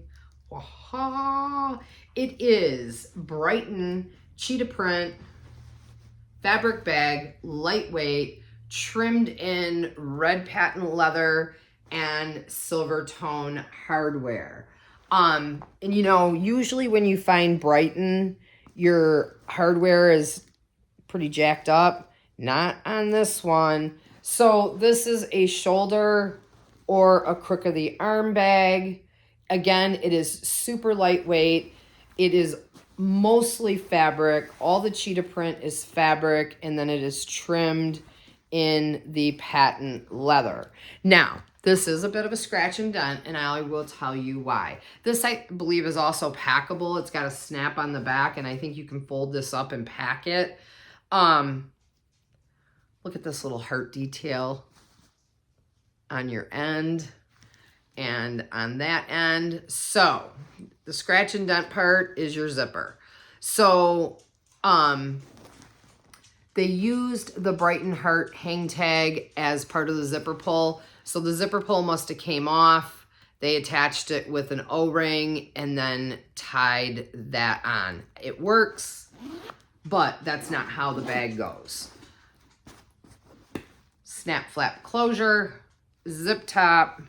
It is Brighton cheetah print fabric bag, lightweight, trimmed in red patent leather and silver tone hardware. And you know, usually when you find Brighton, your hardware is pretty jacked up. Not on this one. So this is a shoulder or a crook of the arm bag. Again, it is super lightweight. It is mostly fabric. All the cheetah print is fabric, and then it is trimmed in the patent leather. Now, this is a bit of a scratch and dent, and I will tell you why. This, I believe, is also packable. It's got a snap on the back, and I think you can fold this up and pack it. Look at this little heart detail on your end. And on that end, so the scratch and dent part is your zipper. So they used the Brighton Heart hang tag as part of the zipper pull. So the zipper pull must have came off. They attached it with an O-ring and then tied that on. It works, but that's not how the bag goes. Snap flap closure, zip top.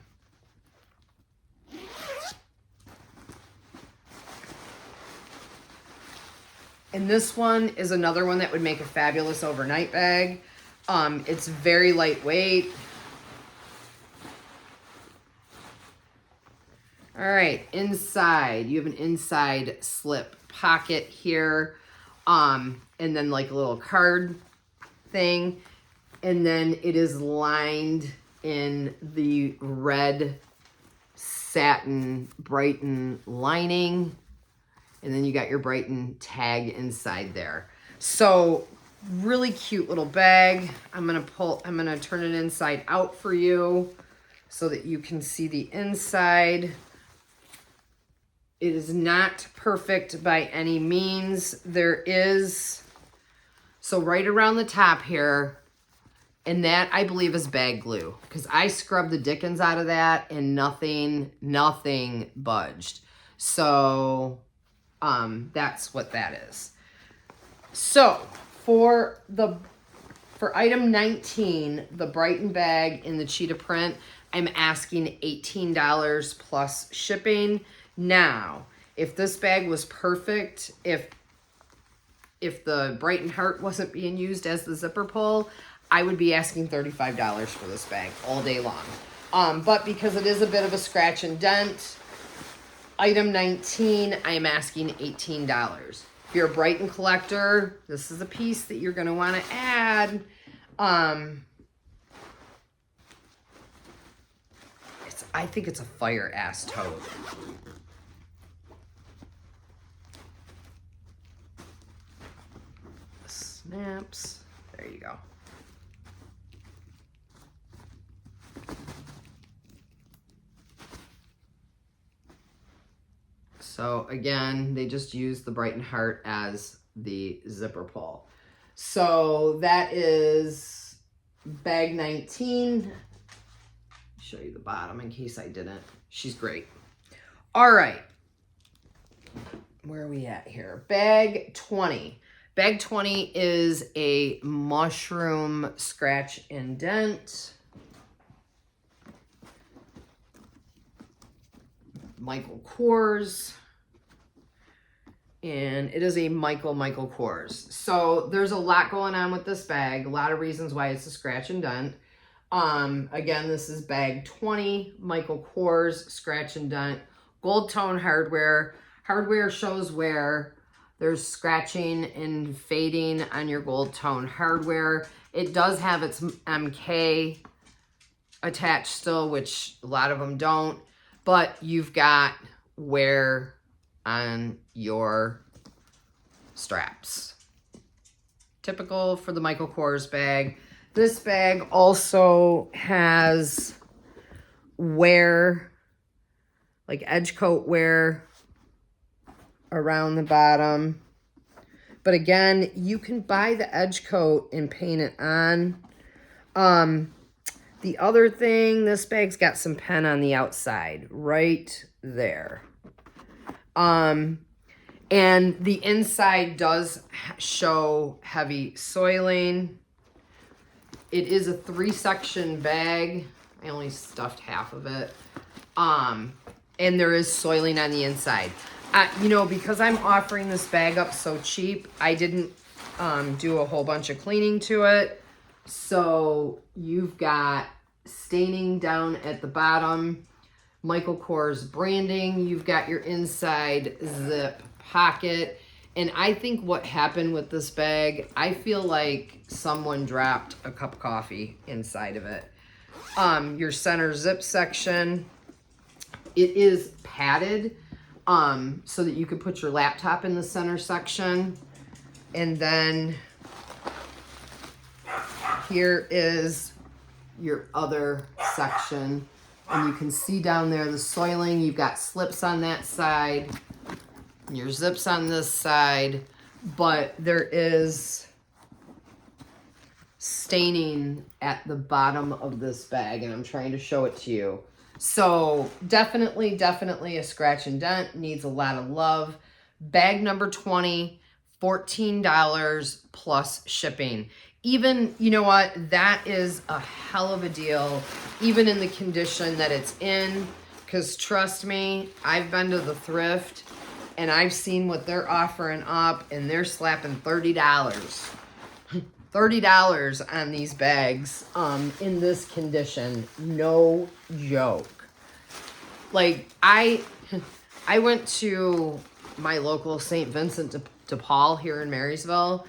And this one is another one that would make a fabulous overnight bag. It's very lightweight. All right, inside, you have an inside slip pocket here. And then like a little card thing. And then it is lined in the red satin Brighton lining. And then you got your Brighton tag inside there. So really cute little bag. I'm gonna turn it inside out for you so that you can see the inside. It is not perfect by any means. There is, so right around the top here, and that I believe is bag glue because I scrubbed the dickens out of that and nothing budged. So that's what that is. So for the For item 19, the Brighton bag in the cheetah print, I'm asking $18 plus shipping. Now, if this bag was perfect, if the Brighton heart wasn't being used as the zipper pull, I would be asking $35 for this bag all day long. But because it is a bit of a scratch and dent, item 19, I'm asking $18. If you're a Brighton collector, this is a piece that you're going to want to add. I think it's a fire ass tote. Snaps. There you go. So again, they just use the Brighton heart as the zipper pull. So that is bag 19. Show you the bottom in case I didn't. She's great. All right. Where are we at here? Bag 20. Bag 20 is a mushroom scratch and dent. Michael Kors. And it is a Michael Kors. So there's a lot going on with this bag. A lot of reasons why it's a scratch and dent. Again, this is bag 20, Michael Kors, scratch and dent, gold tone hardware. Hardware shows where there's scratching and fading on your gold tone hardware. It does have its MK attached still, which a lot of them don't, but you've got wear on your straps. Typical for the Michael Kors bag. This bag also has wear, like edge coat wear around the bottom. But again, you can buy the edge coat and paint it on. The other thing, this bag's got some pen on the outside, right there. And the inside does show heavy soiling. It is a 3-section bag. I only stuffed half of it. And there is soiling on the inside. You know, because I'm offering this bag up so cheap, I didn't do a whole bunch of cleaning to it. So you've got staining down at the bottom, Michael Kors branding. You've got your inside zip pocket. And I think what happened with this bag, I feel like someone dropped a cup of coffee inside of it. Your center zip section, it is padded so that you could put your laptop in the center section. And then here is your other section. And you can see down there the soiling. You've got slips on that side. Your zips on this side, but there is staining at the bottom of this bag, and I'm trying to show it to you. So definitely a scratch and dent, needs a lot of love. Bag number 20, $14 plus shipping. Even, you know what, that is a hell of a deal, even in the condition that it's in, because trust me, I've been to the thrift, and I've seen what they're offering up, and they're slapping $30. $30 on these bags in this condition. No joke. Like, I went to my local St. Vincent de Paul here in Marysville,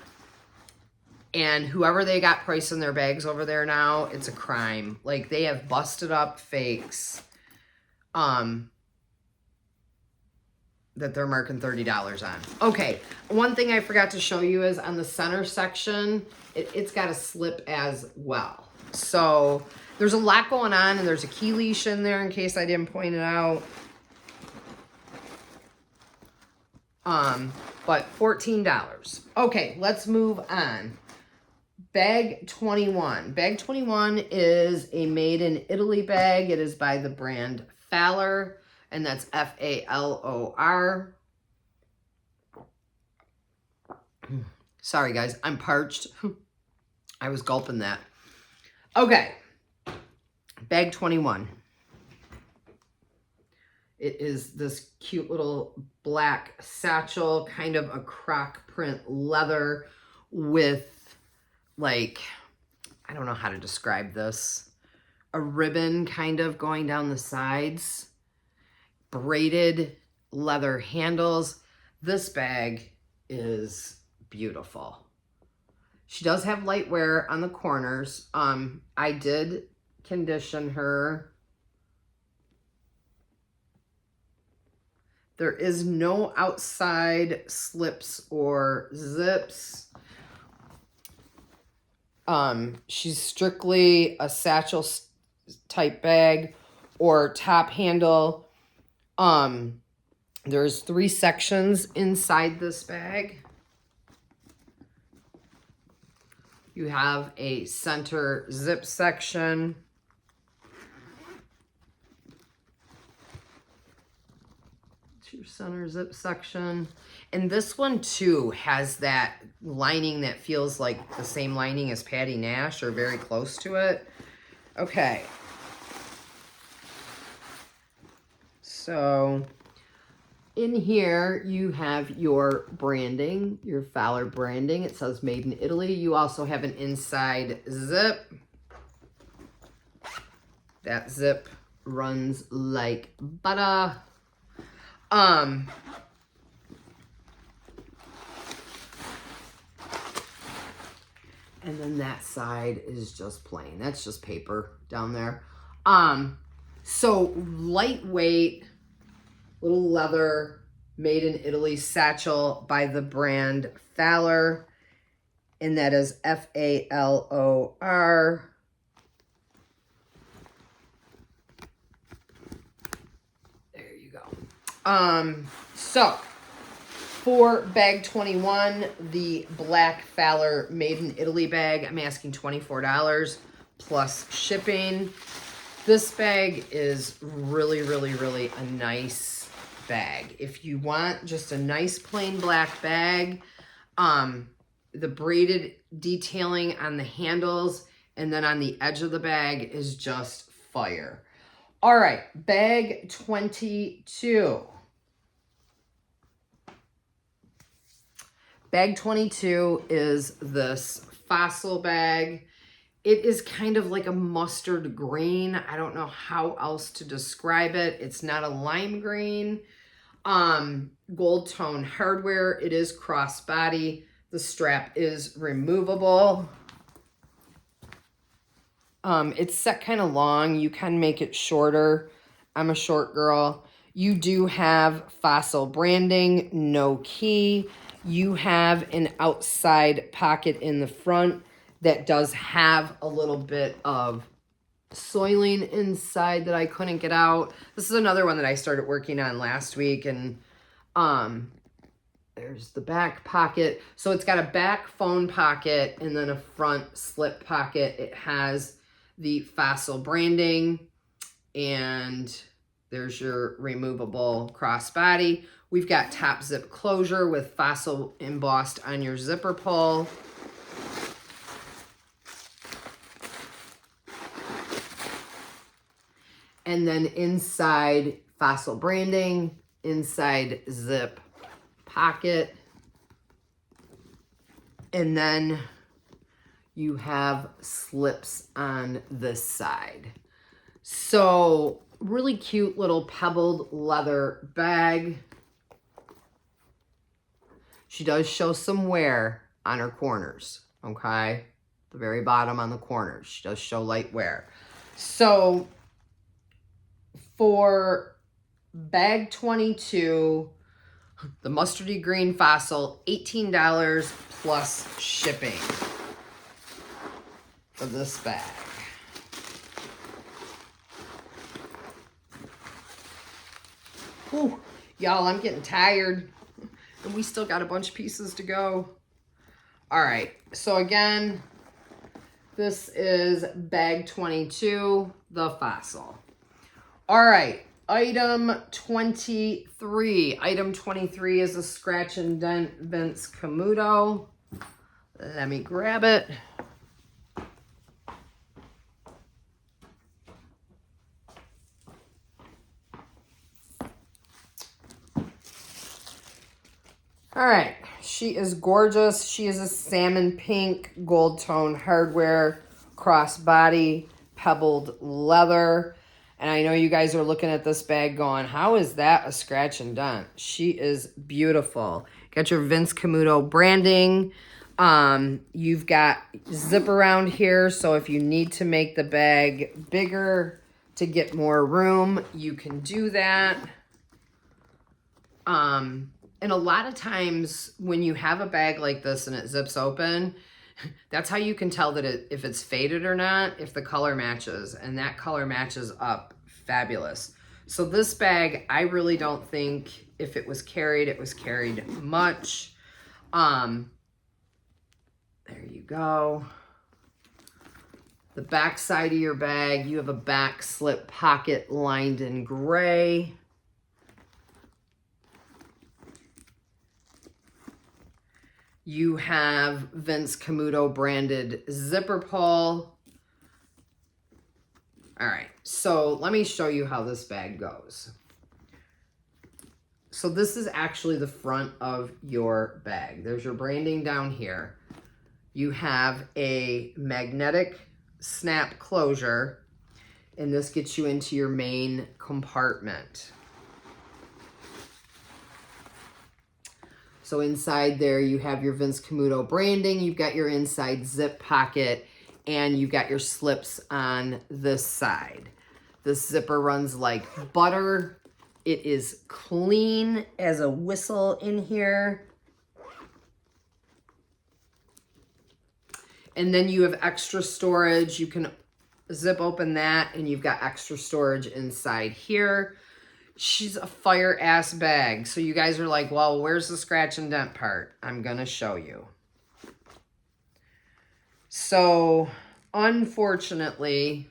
and whoever they got pricing their bags over there now, it's a crime. Like, they have busted up fakes. That they're marking $30 on. Okay, one thing I forgot to show you is on the center section, it's got a slip as well. So there's a lot going on, and there's a key leash in there in case I didn't point it out. But $14. Okay, let's move on. Bag 21. Bag 21 is a made in Italy bag. It is by the brand Fallor, and that's F-A-L-O-R. Sorry, guys, I'm parched. I was gulping that. Okay. Bag 21. It is this cute little black satchel, kind of a croc print leather with like, I don't know how to describe this, a ribbon kind of going down the sides, braided leather handles. This bag is beautiful. She does have light wear on the corners. I did condition her. There is no outside slips or zips. She's strictly a satchel type bag or top handle. There's 3 sections inside this bag. You have a center zip section. It's your center zip section. And this one too has that lining that feels like the same lining as Patty Nash or very close to it. Okay. So in here, you have your branding, your Fowler branding. It says Made in Italy. You also have an inside zip. That zip runs like butter. And then that side is just plain. That's just paper down there. So lightweight, little leather, Made in Italy satchel by the brand Fowler. And that is F-A-L-O-R. There you go. So for bag 21, the black Fowler Made in Italy bag, I'm asking $24 plus shipping. This bag is really, really, really a nice bag. If you want just a nice plain black bag, the braided detailing on the handles and then on the edge of the bag is just fire. All right, bag 22. Bag 22 is this Fossil bag. It is kind of like a mustard green. I don't know how else to describe it. It's not a lime green. Gold tone hardware. It is crossbody. The strap is removable. It's set kind of long. You can make it shorter. I'm a short girl. You do have Fossil branding, no key. You have an outside pocket in the front that does have a little bit of soiling inside that I couldn't get out. This is another one that I started working on last week, and there's the back pocket. So it's got a back phone pocket and then a front slip pocket. It has the Fossil branding, and there's your removable crossbody. We've got top zip closure with Fossil embossed on your zipper pull. And then inside Fossil branding, inside zip pocket. And then you have slips on this side. So really cute little pebbled leather bag. She does show some wear on her corners, okay? The very bottom on the corners. She does show light wear. So for bag 22, the mustardy green Fossil, $18 plus shipping for this bag. Ooh, y'all, I'm getting tired. And we still got a bunch of pieces to go. All right, so again, this is bag 22, the Fossil. All right, item 23. Item 23 is a scratch and dent Vince Camuto. Let me grab it. All right, she is gorgeous. She is a salmon pink gold tone hardware crossbody pebbled leather. And I know you guys are looking at this bag going, how is that a scratch and dent? She is beautiful. Got your Vince Camuto branding. You've got zip around here, so if you need to make the bag bigger to get more room, you can do that. And a lot of times when you have a bag like this and it zips open, that's how you can tell that if it's faded or not, if the color matches, and that color matches up fabulous. So this bag, I really don't think if it was carried much. There you go. The back side of your bag, you have a back slip pocket lined in gray. You have Vince Camuto branded zipper pull. All right, so let me show you how this bag goes. So this is actually the front of your bag. There's your branding down here. You have a magnetic snap closure, and this gets you into your main compartment. So inside there, you have your Vince Camuto branding, you've got your inside zip pocket, and you've got your slips on this side. This zipper runs like butter. It is clean as a whistle in here. And then you have extra storage. You can zip open that, and you've got extra storage inside here. She's a fire ass bag. So you guys are like, well, where's the scratch and dent part? I'm going to show you. So unfortunately,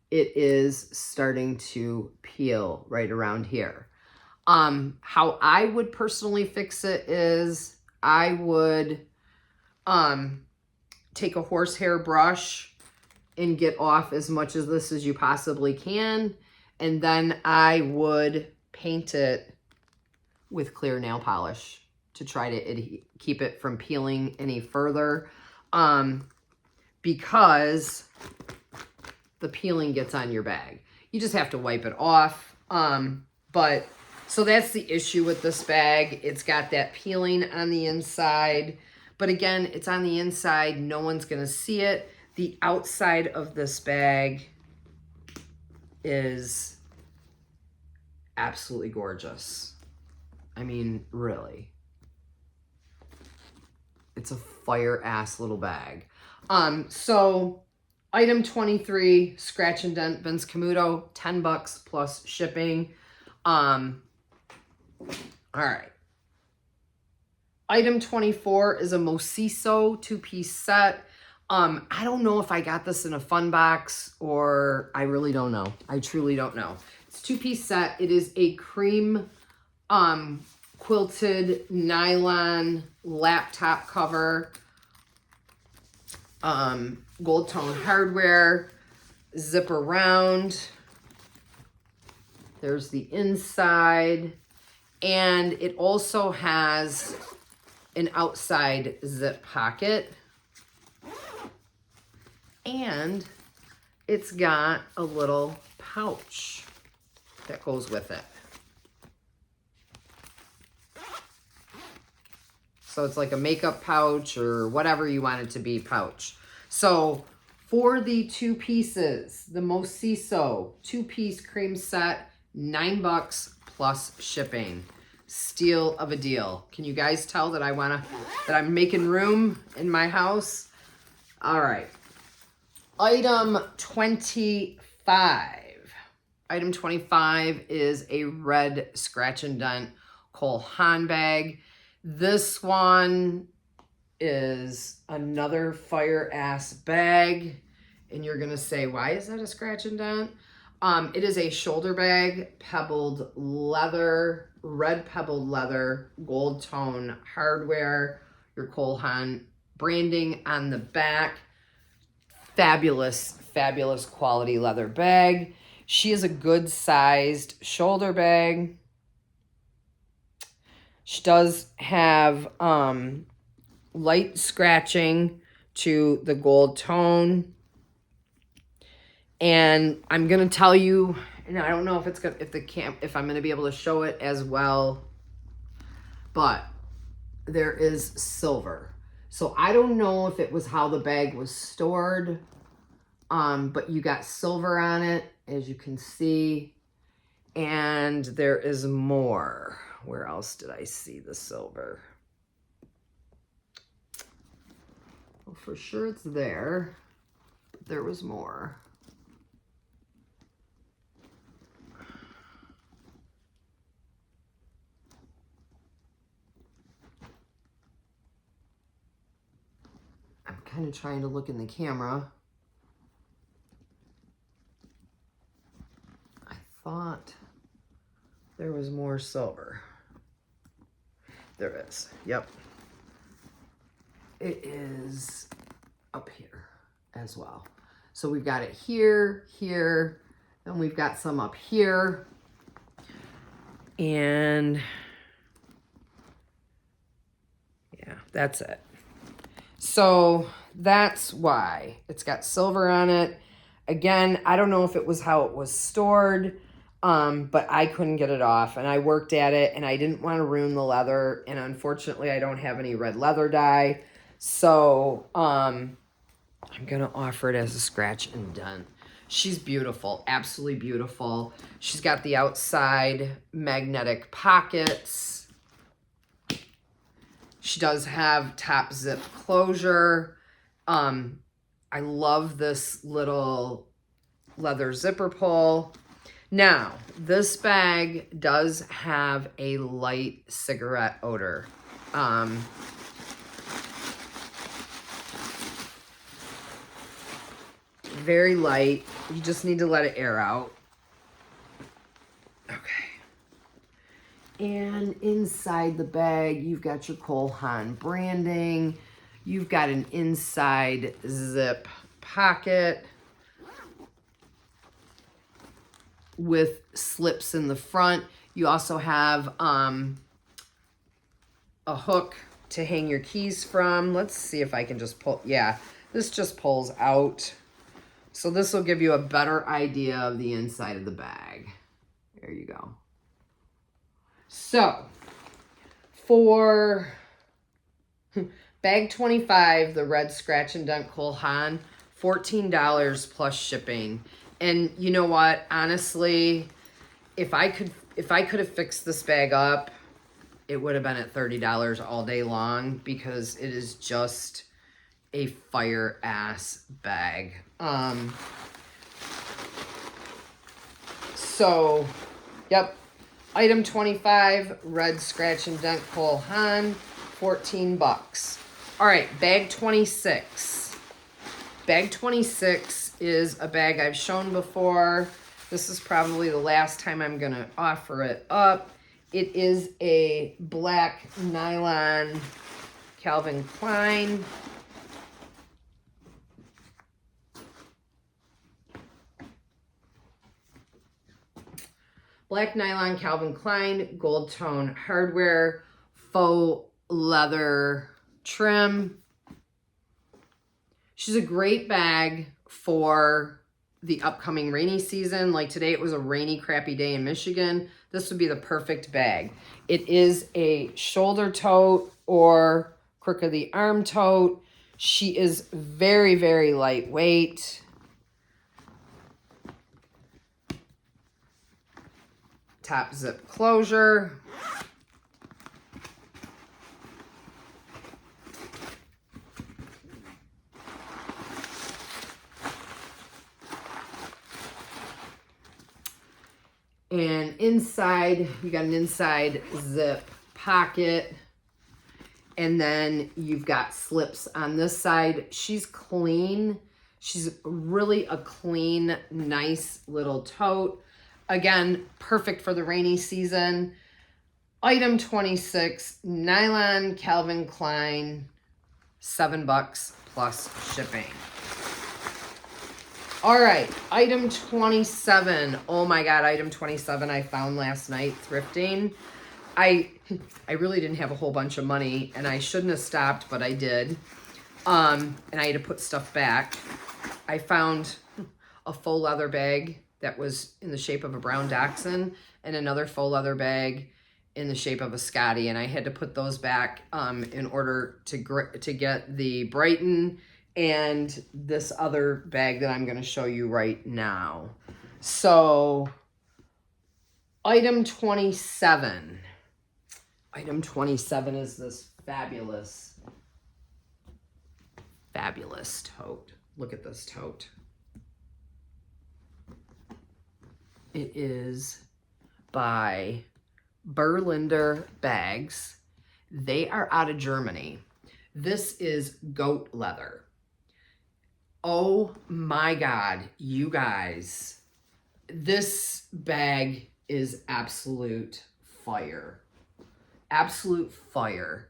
it is starting to peel right around here. How I would personally fix it is I would take a horsehair brush and get off as much of this as you possibly can. And then I would paint it with clear nail polish to try to keep it from peeling any further. Because the peeling gets on your bag. You just have to wipe it off. So that's the issue with this bag. It's got that peeling on the inside. But again, it's on the inside. No one's going to see it. The outside of this bag is absolutely gorgeous. I mean, really. It's a fire ass little bag. So item 23, scratch and dent Vince Camuto, $10 plus shipping. All right. Item 24 is a Mosiso 2-piece set. I don't know if I got this in a fun box or I really don't know. I truly don't know. It's a 2-piece set. It is a cream quilted nylon laptop cover. Gold tone hardware, zip around. There's the inside. And it also has an outside zip pocket. And it's got a little pouch that goes with it. So it's like a makeup pouch or whatever you want it to be pouch. So for the 2 pieces, the Mosiso 2-piece cream set, $9 plus shipping. Steal of a deal. Can you guys tell that that I'm making room in my house? All right. Item 25. Item 25 is a red scratch and dent Cole Haan bag. This one is another fire ass bag. And you're going to say, why is that a scratch and dent? It is a shoulder bag, pebbled leather, red pebbled leather, gold tone hardware, your Cole Haan branding on the back. Fabulous, fabulous quality leather bag. She is a good sized shoulder bag. She does have light scratching to the gold tone. And I'm gonna tell you, and I don't know if it's gonna, if I'm gonna be able to show it as well, but there is silver. So I don't know if it was how the bag was stored, but you got silver on it, as you can see, and there is more. Where else did I see the silver? Well, for sure it's there, but there was more. I'm kind of trying to look in the camera. I thought there was more silver. There is. Yep. It is up here as well. So we've got it here, here, and we've got some up here. And yeah, that's it. So that's why it's got silver on it. Again, I don't know if it was how it was stored, but I couldn't get it off, and I worked at it, and I didn't want to ruin the leather, and unfortunately I don't have any red leather dye, so I'm gonna offer it as a scratch and done. She's beautiful, absolutely beautiful. She's got the outside magnetic pockets. She does have top zip closure. I love this little leather zipper pull. Now, this bag does have a light cigarette odor. Very light. You just need to let it air out. Okay. And inside the bag, you've got your Cole Haan branding. You've got an inside zip pocket with slips in the front. You also have a hook to hang your keys from. Let's see if I can just pull. Yeah, this just pulls out. So this will give you a better idea of the inside of the bag. There you go. So for bag 25, the red scratch and dent Cole Haan, $14 plus shipping. And you know what? Honestly, if I could have fixed this bag up, it would have been at $30 all day long, because it is just a fire ass bag. So, yep. Item 25, red scratch and dent Cole Haan, 14 bucks. All right, bag 26. Bag 26 is a bag I've shown before. This is probably the last time I'm going to offer it up. It is a black nylon Calvin Klein. Black nylon Calvin Klein, gold tone hardware, faux leather trim. She's a great bag for the upcoming rainy season. Like today, it was a rainy, crappy day in Michigan. This would be the perfect bag. It is a shoulder tote or crook of the arm tote. She is very, very lightweight. Top zip closure. And inside, you got an inside zip pocket. And then you've got slips on this side. She's clean. She's really a clean, nice little tote. Again, perfect for the rainy season. Item 26, nylon Calvin Klein, $7 plus shipping. All right, item 27. Oh my God, item 27 I found last night thrifting. I really didn't have a whole bunch of money, and I shouldn't have stopped, but I did. And I had to put stuff back. I found a faux leather bag that was in the shape of a brown dachshund and another faux leather bag in the shape of a Scotty, and I had to put those back in order to get the Brighton and this other bag that I'm going to show you right now. So item 27. Item 27 is this fabulous tote. Look at this tote. It is by Berlinder Bags. They are out of Germany. This is goat leather. Oh my God, you guys. This bag is absolute fire. Absolute fire.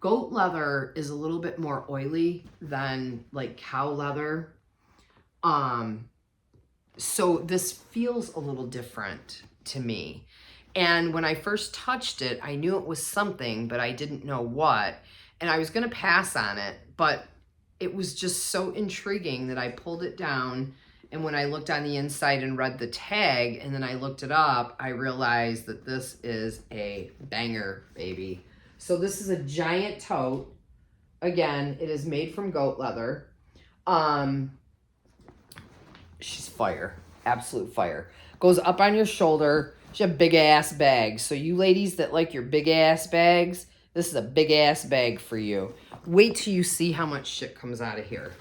Goat leather is a little bit more oily than like cow leather. So this feels a little different to me. And when I first touched it, I knew it was something, but I didn't know what. And I was going to pass on it, but it was just so intriguing that I pulled it down. And when I looked on the inside and read the tag, and then I looked it up, I realized that this is a banger, baby. So this is a giant tote. Again, it is made from goat leather. She's fire. Absolute fire. Goes up on your shoulder. She has a big ass bag. So you ladies that like your big ass bags, this is a big ass bag for you. Wait till you see how much shit comes out of here.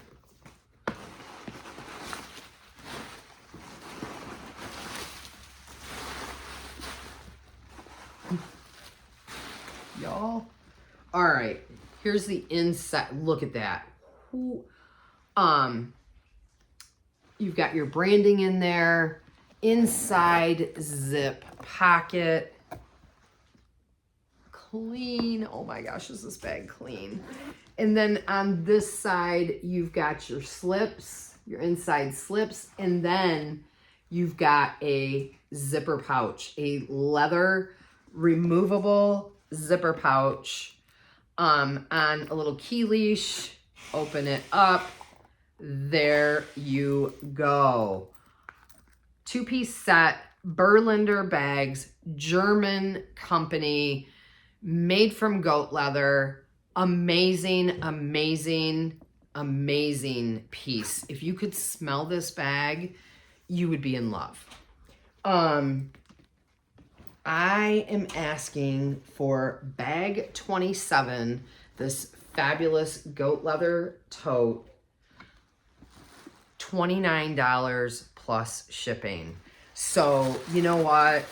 Y'all. All right. Here's the inside. Look at that. You've got your branding in there. Inside zip pocket. Clean. Oh my gosh, is this bag clean? And then on this side, you've got your slips, your inside slips, and then you've got a zipper pouch, a leather removable zipper pouch on a little key leash. Open it up. There you go. Two-piece set, Berlinder Bags, German company, made from goat leather. Amazing, amazing, amazing piece. If you could smell this bag, you would be in love. I am asking for bag 27, this fabulous goat leather tote, $29 plus shipping. So, you know what?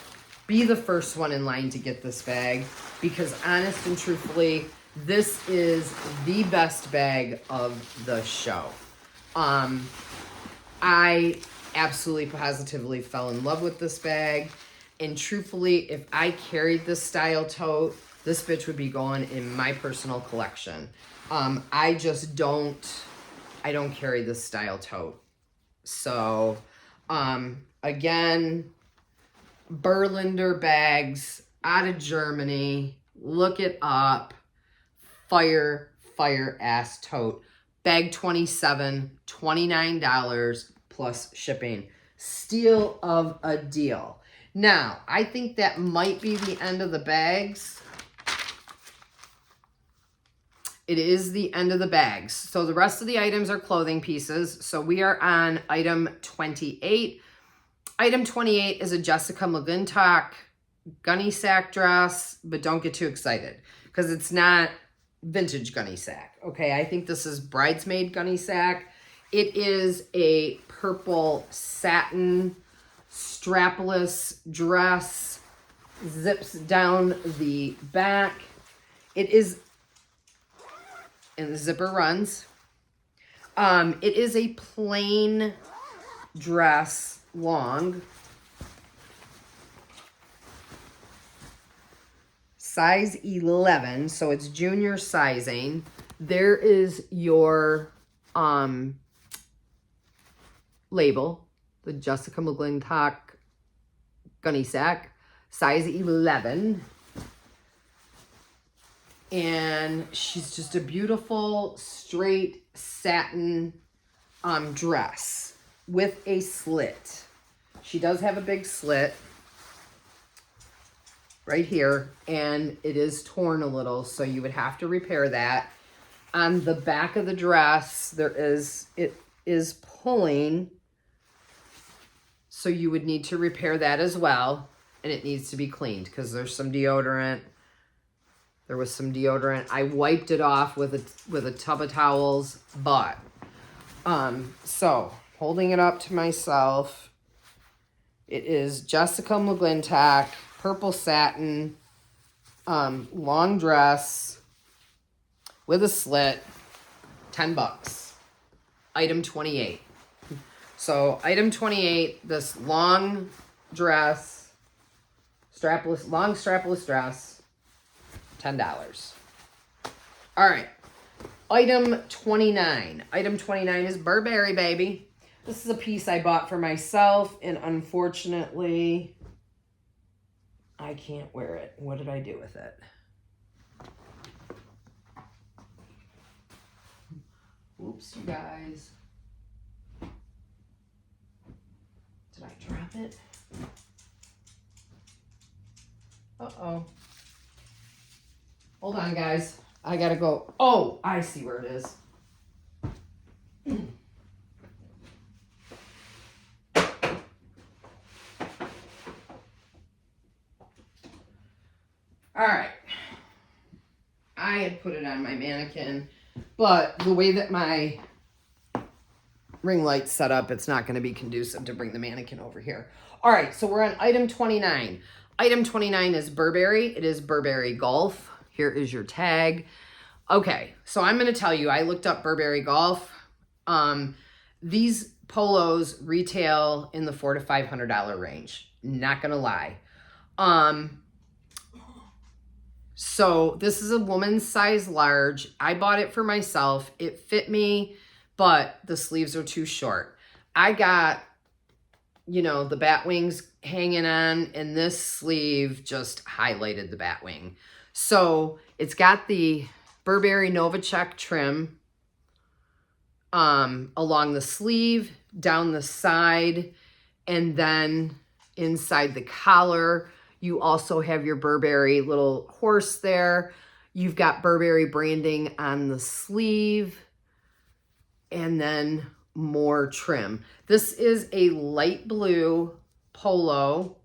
Be the first one in line to get this bag, because honest and truthfully, this is the best bag of the show. I absolutely positively fell in love with this bag. And truthfully, if I carried this style tote, this bitch would be going in my personal collection. I don't carry this style tote. So, again, Berlinder Bags out of Germany. Look it up. Fire ass tote. Bag 27, $29 plus shipping. Steal of a deal. Now, I think that might be the end of the bags. It is the end of the bags. So the rest of the items are clothing pieces. So we are on item 28. Item 28 is a Jessica McClintock gunny sack dress, but don't get too excited because it's not vintage gunny sack. Okay, I think this is bridesmaid gunny sack. It is a purple satin strapless dress, zips down the back. It is, and the zipper runs. It is a plain dress, long. Size 11, so it's junior sizing. There is your label, the Jessica McClintock gunny sack. size 11. And she's just a beautiful straight satin dress with a slit. She does have a big slit right here, and it is torn a little, so you would have to repair that. On the back of the dress, it is pulling, so you would need to repair that as well, and it needs to be cleaned because there's some deodorant. There was some deodorant. I wiped it off with a tub of towels, but so holding it up to myself, it is Jessica McGlintock, purple satin, long dress with a slit, $10. Item 28. So item 28, this long dress, long strapless dress, $10. All right. Item 29. Item 29 is Burberry, baby. This is a piece I bought for myself, and unfortunately, I can't wear it. What did I do with it? Oops, you guys. Did I drop it? Uh-oh. Hold on, guys. I gotta go. Oh, I see where it is. All right. I had put it on my mannequin, but the way that my ring light's set up, it's not going to be conducive to bring the mannequin over here. All right, so we're on item 29. Item 29 is Burberry. It is Burberry Golf. Here is your tag. Okay, so I'm going to tell you, I looked up Burberry Golf. These polos retail in the $400 to $500 range. Not going to lie. So this is a woman's size large. I bought it for myself. It fit me, but the sleeves are too short. I got, the bat wings hanging on, and this sleeve just highlighted the bat wing. So it's got the Burberry Novacek trim along the sleeve, down the side, and then inside the collar. You also have your Burberry little horse there. You've got Burberry branding on the sleeve, and then more trim. This is a light blue polo,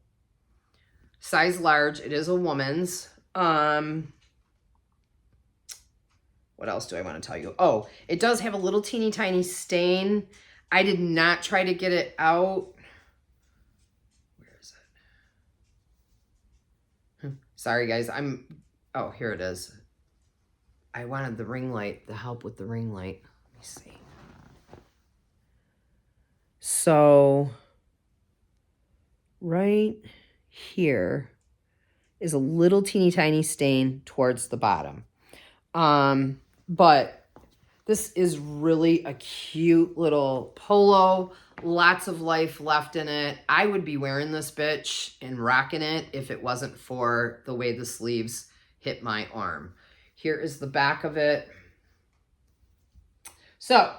size large. It is a woman's. What else do I want to tell you? Oh, it does have a little teeny tiny stain. I did not try to get it out. Where is it? Sorry, guys. Oh, here it is. I wanted the ring light, the help with the ring light. Let me see. So, right here is a little teeny tiny stain towards the bottom. But this is really a cute little polo. Lots of life left in it. I would be wearing this bitch and rocking it if it wasn't for the way the sleeves hit my arm. Here is the back of it. So,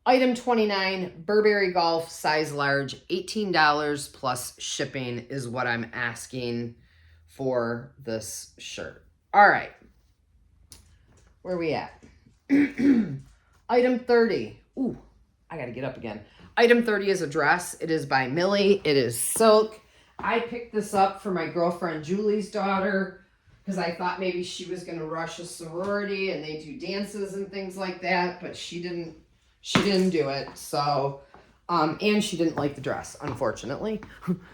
item 29, Burberry Golf, size large, $18 plus shipping is what I'm asking for this shirt. All right. Where are we at? Item 30. Ooh, I got to get up again. Item 30 is a dress. It is by Millie. It is silk. I picked this up for my girlfriend Julie's daughter because I thought maybe she was going to rush a sorority and they do dances and things like that, but she didn't do it. So, and she didn't like the dress, unfortunately.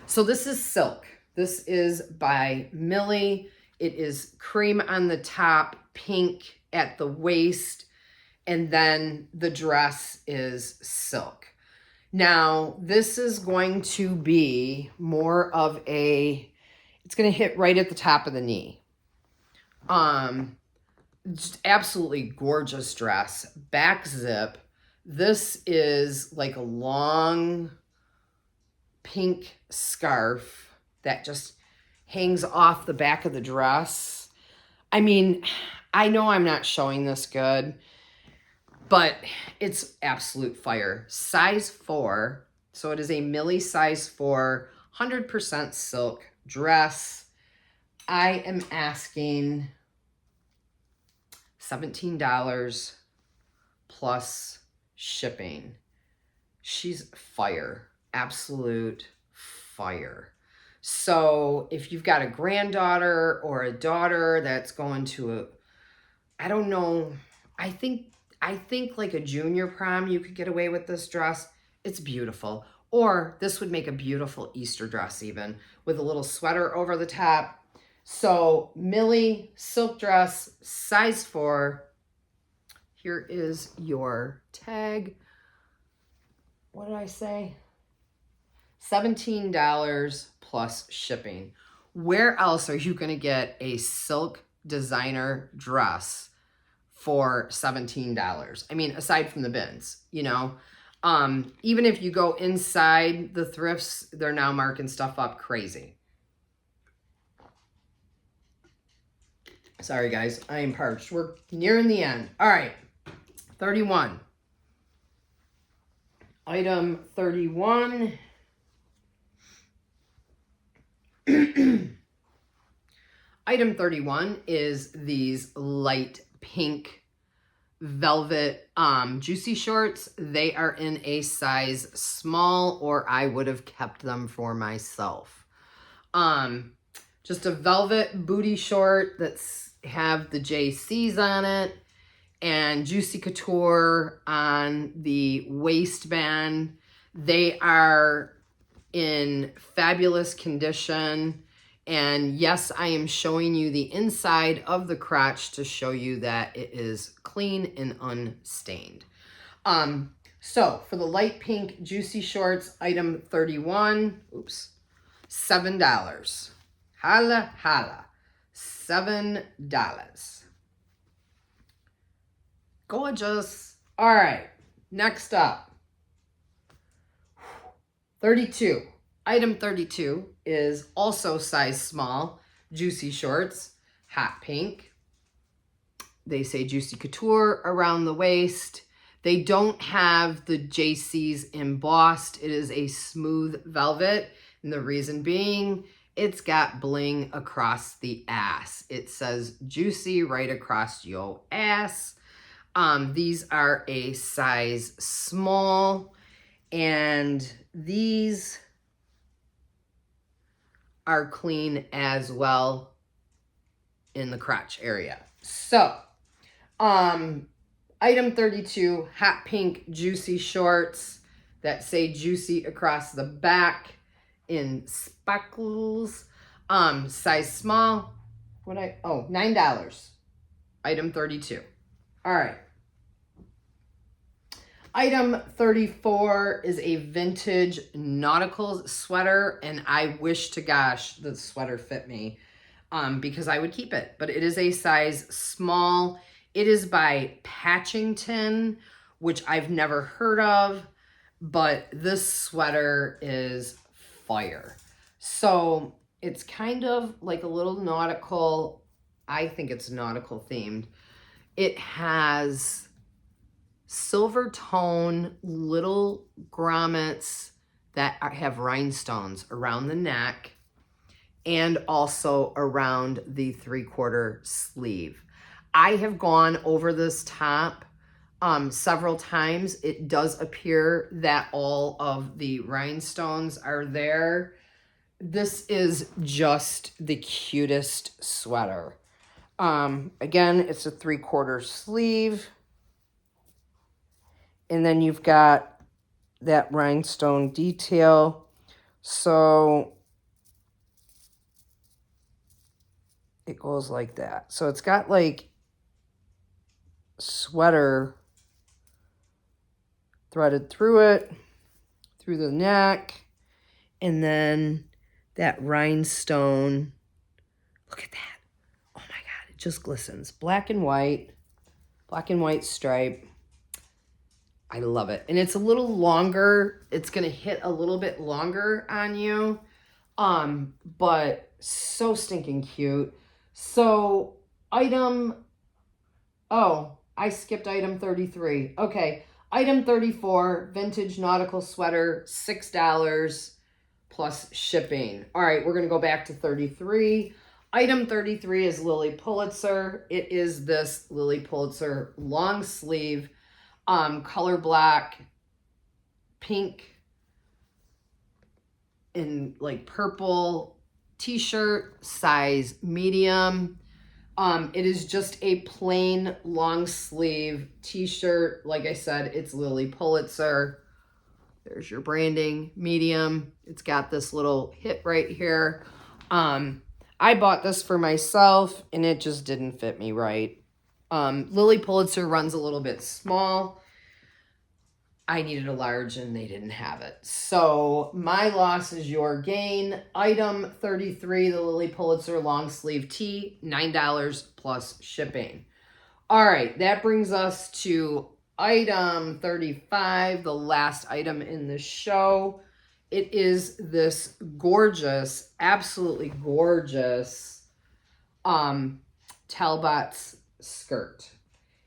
So this is silk. This is by Millie. It is cream on the top, pink at the waist, and then the dress is silk. Now, this is going to be more of it's going to hit right at the top of the knee. Just absolutely gorgeous dress. Back zip. This is like a long pink scarf that just hangs off the back of the dress. I mean, I know I'm not showing this good, but it's absolute fire. Size 4. So it is a Millie size 4, 100% silk dress. I am asking $17 plus shipping. She's fire. Absolute fire. So if you've got a granddaughter or a daughter that's going to I don't know, I think like a junior prom, you could get away with this dress. It's beautiful. Or this would make a beautiful Easter dress even, with a little sweater over the top. So Millie silk dress, size 4. Here is your tag. What did I say? $17 plus shipping. Where else are you going to get a silk designer dress for $17? I mean, aside from the bins, you know, even if you go inside the thrifts, they're now marking stuff up crazy. Sorry, guys, I am parched. We're nearing the end. All right, 31. Item 31. Item 31 is these light pink velvet juicy shorts. They are in a size small, or I would have kept them for myself. Just a velvet booty short that's have the JCs on it and Juicy Couture on the waistband. They are in fabulous condition. And yes, I am showing you the inside of the crotch to show you that it is clean and unstained. So for the light pink juicy shorts, item 31, $7. Holla, holla, $7. Gorgeous. All right, next up, 32. Item 32 is also size small, juicy shorts, hot pink. They say Juicy Couture around the waist. They don't have the JCs embossed. It is a smooth velvet, and the reason being, it's got bling across the ass. It says Juicy right across your ass. These are a size small, and these are clean as well in the crotch area. So, item 32, hot pink juicy shorts that say Juicy across the back in speckles. Size small. $9. Item 32. All right. Item 34 is a vintage nautical sweater, and I wish to gosh the sweater fit me because I would keep it, but it is a size small. It is by Patchington, which I've never heard of, but this sweater is fire. So it's kind of like a little nautical, I think it's nautical themed. It has silver tone little grommets that have rhinestones around the neck and also around the 3/4 sleeve. I have gone over this top several times. It does appear that all of the rhinestones are there. This is just the cutest sweater. Again, it's a 3/4 sleeve. And then you've got that rhinestone detail. So it goes like that. So it's got like sweater threaded through it, through the neck, and then that rhinestone. Look at that. Oh my God, it just glistens. Black and white stripe. I love it. And it's a little longer. It's going to hit a little bit longer on you. But So stinking cute. So item, oh, I skipped item 33. Okay. Item 34, vintage nautical sweater, $6 plus shipping. All right, we're going to go back to 33. Item 33 is Lilly Pulitzer. It is this Lilly Pulitzer long sleeve, color black, pink, and like purple t-shirt, size medium. It is just a plain long sleeve t-shirt. Like I said, it's Lilly Pulitzer. There's your branding, medium. It's got this little hip right here. I bought this for myself and it just didn't fit me right. Lilly Pulitzer runs a little bit small. I needed a large and they didn't have it. So my loss is your gain. Item 33, the Lilly Pulitzer long sleeve tee, $9 plus shipping. All right, that brings us to item 35, the last item in the show. It is this gorgeous, absolutely gorgeous Talbot's skirt.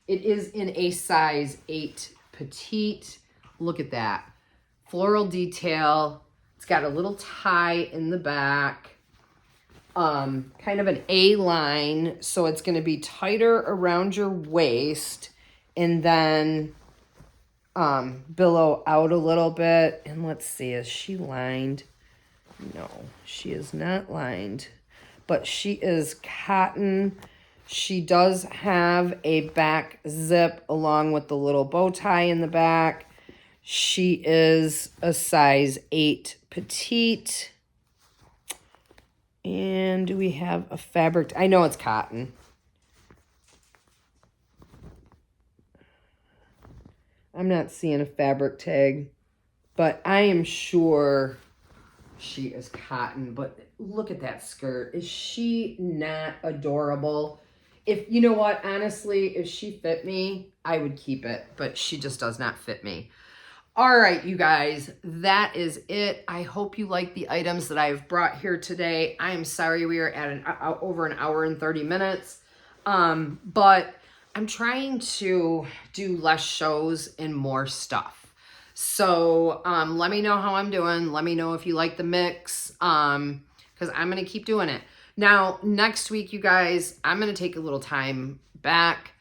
It is in a size 8 petite. Look at that. Floral detail. It's got a little tie in the back. Kind of an A-line. So it's going to be tighter around your waist. And then billow out a little bit. And let's see, is she lined? No, she is not lined. But she is cotton. She does have a back zip along with the little bow tie in the back. She is a size 8 petite. And do we have a fabric? I know it's cotton. I'm not seeing a fabric tag, but I am sure she is cotton. But look at that skirt. Is she not adorable? If you know what, honestly, if she fit me, I would keep it, but she just does not fit me. All right, you guys, that is it. I hope you like the items that I've brought here today. I am sorry we are at over an hour and 30 minutes, but I'm trying to do less shows and more stuff. So let me know how I'm doing. Let me know if you like the mix, because I'm going to keep doing it. Now, next week, you guys, I'm going to take a little time back.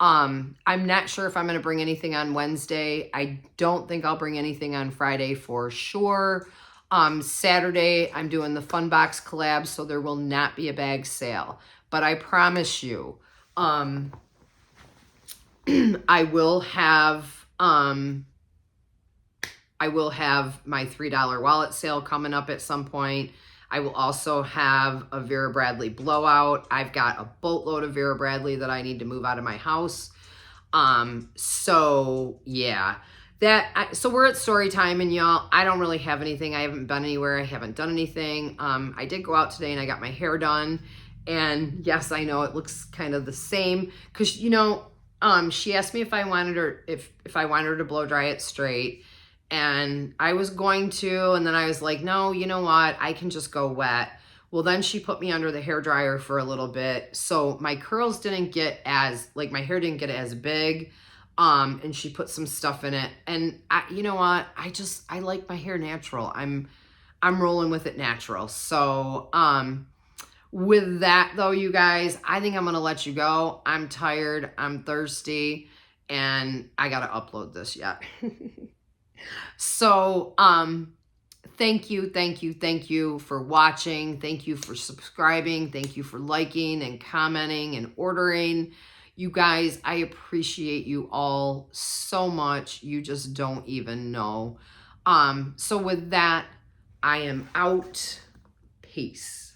I'm not sure if I'm going to bring anything on Wednesday. I don't think I'll bring anything on Friday for sure. Saturday, I'm doing the Fun Box collab, so there will not be a bag sale. But I promise you, I will have my $3 wallet sale coming up at some point. I will also have a Vera Bradley blowout. I've got a boatload of Vera Bradley that I need to move out of my house. So yeah, so we're at story time, and y'all, I don't really have anything. I haven't been anywhere. I haven't done anything. I did go out today and I got my hair done, and yes, I know it looks kind of the same because, you know, she asked me if I wanted her, if I wanted her to blow dry it straight. And I was going to, and then I was like, no, you know what? I can just go wet. Well, then she put me under the hairdryer for a little bit. So my curls didn't get as, like my hair didn't get as big. And she put some stuff in it. And you know what? I like my hair natural. I'm rolling with it natural. So, with that though, you guys, I think I'm going to let you go. I'm tired. I'm thirsty, and I got to upload this yet. So, thank you for watching. Thank you for subscribing. Thank you for liking and commenting and ordering. You guys, I appreciate you all so much. You just don't even know. So with that, I am out. Peace.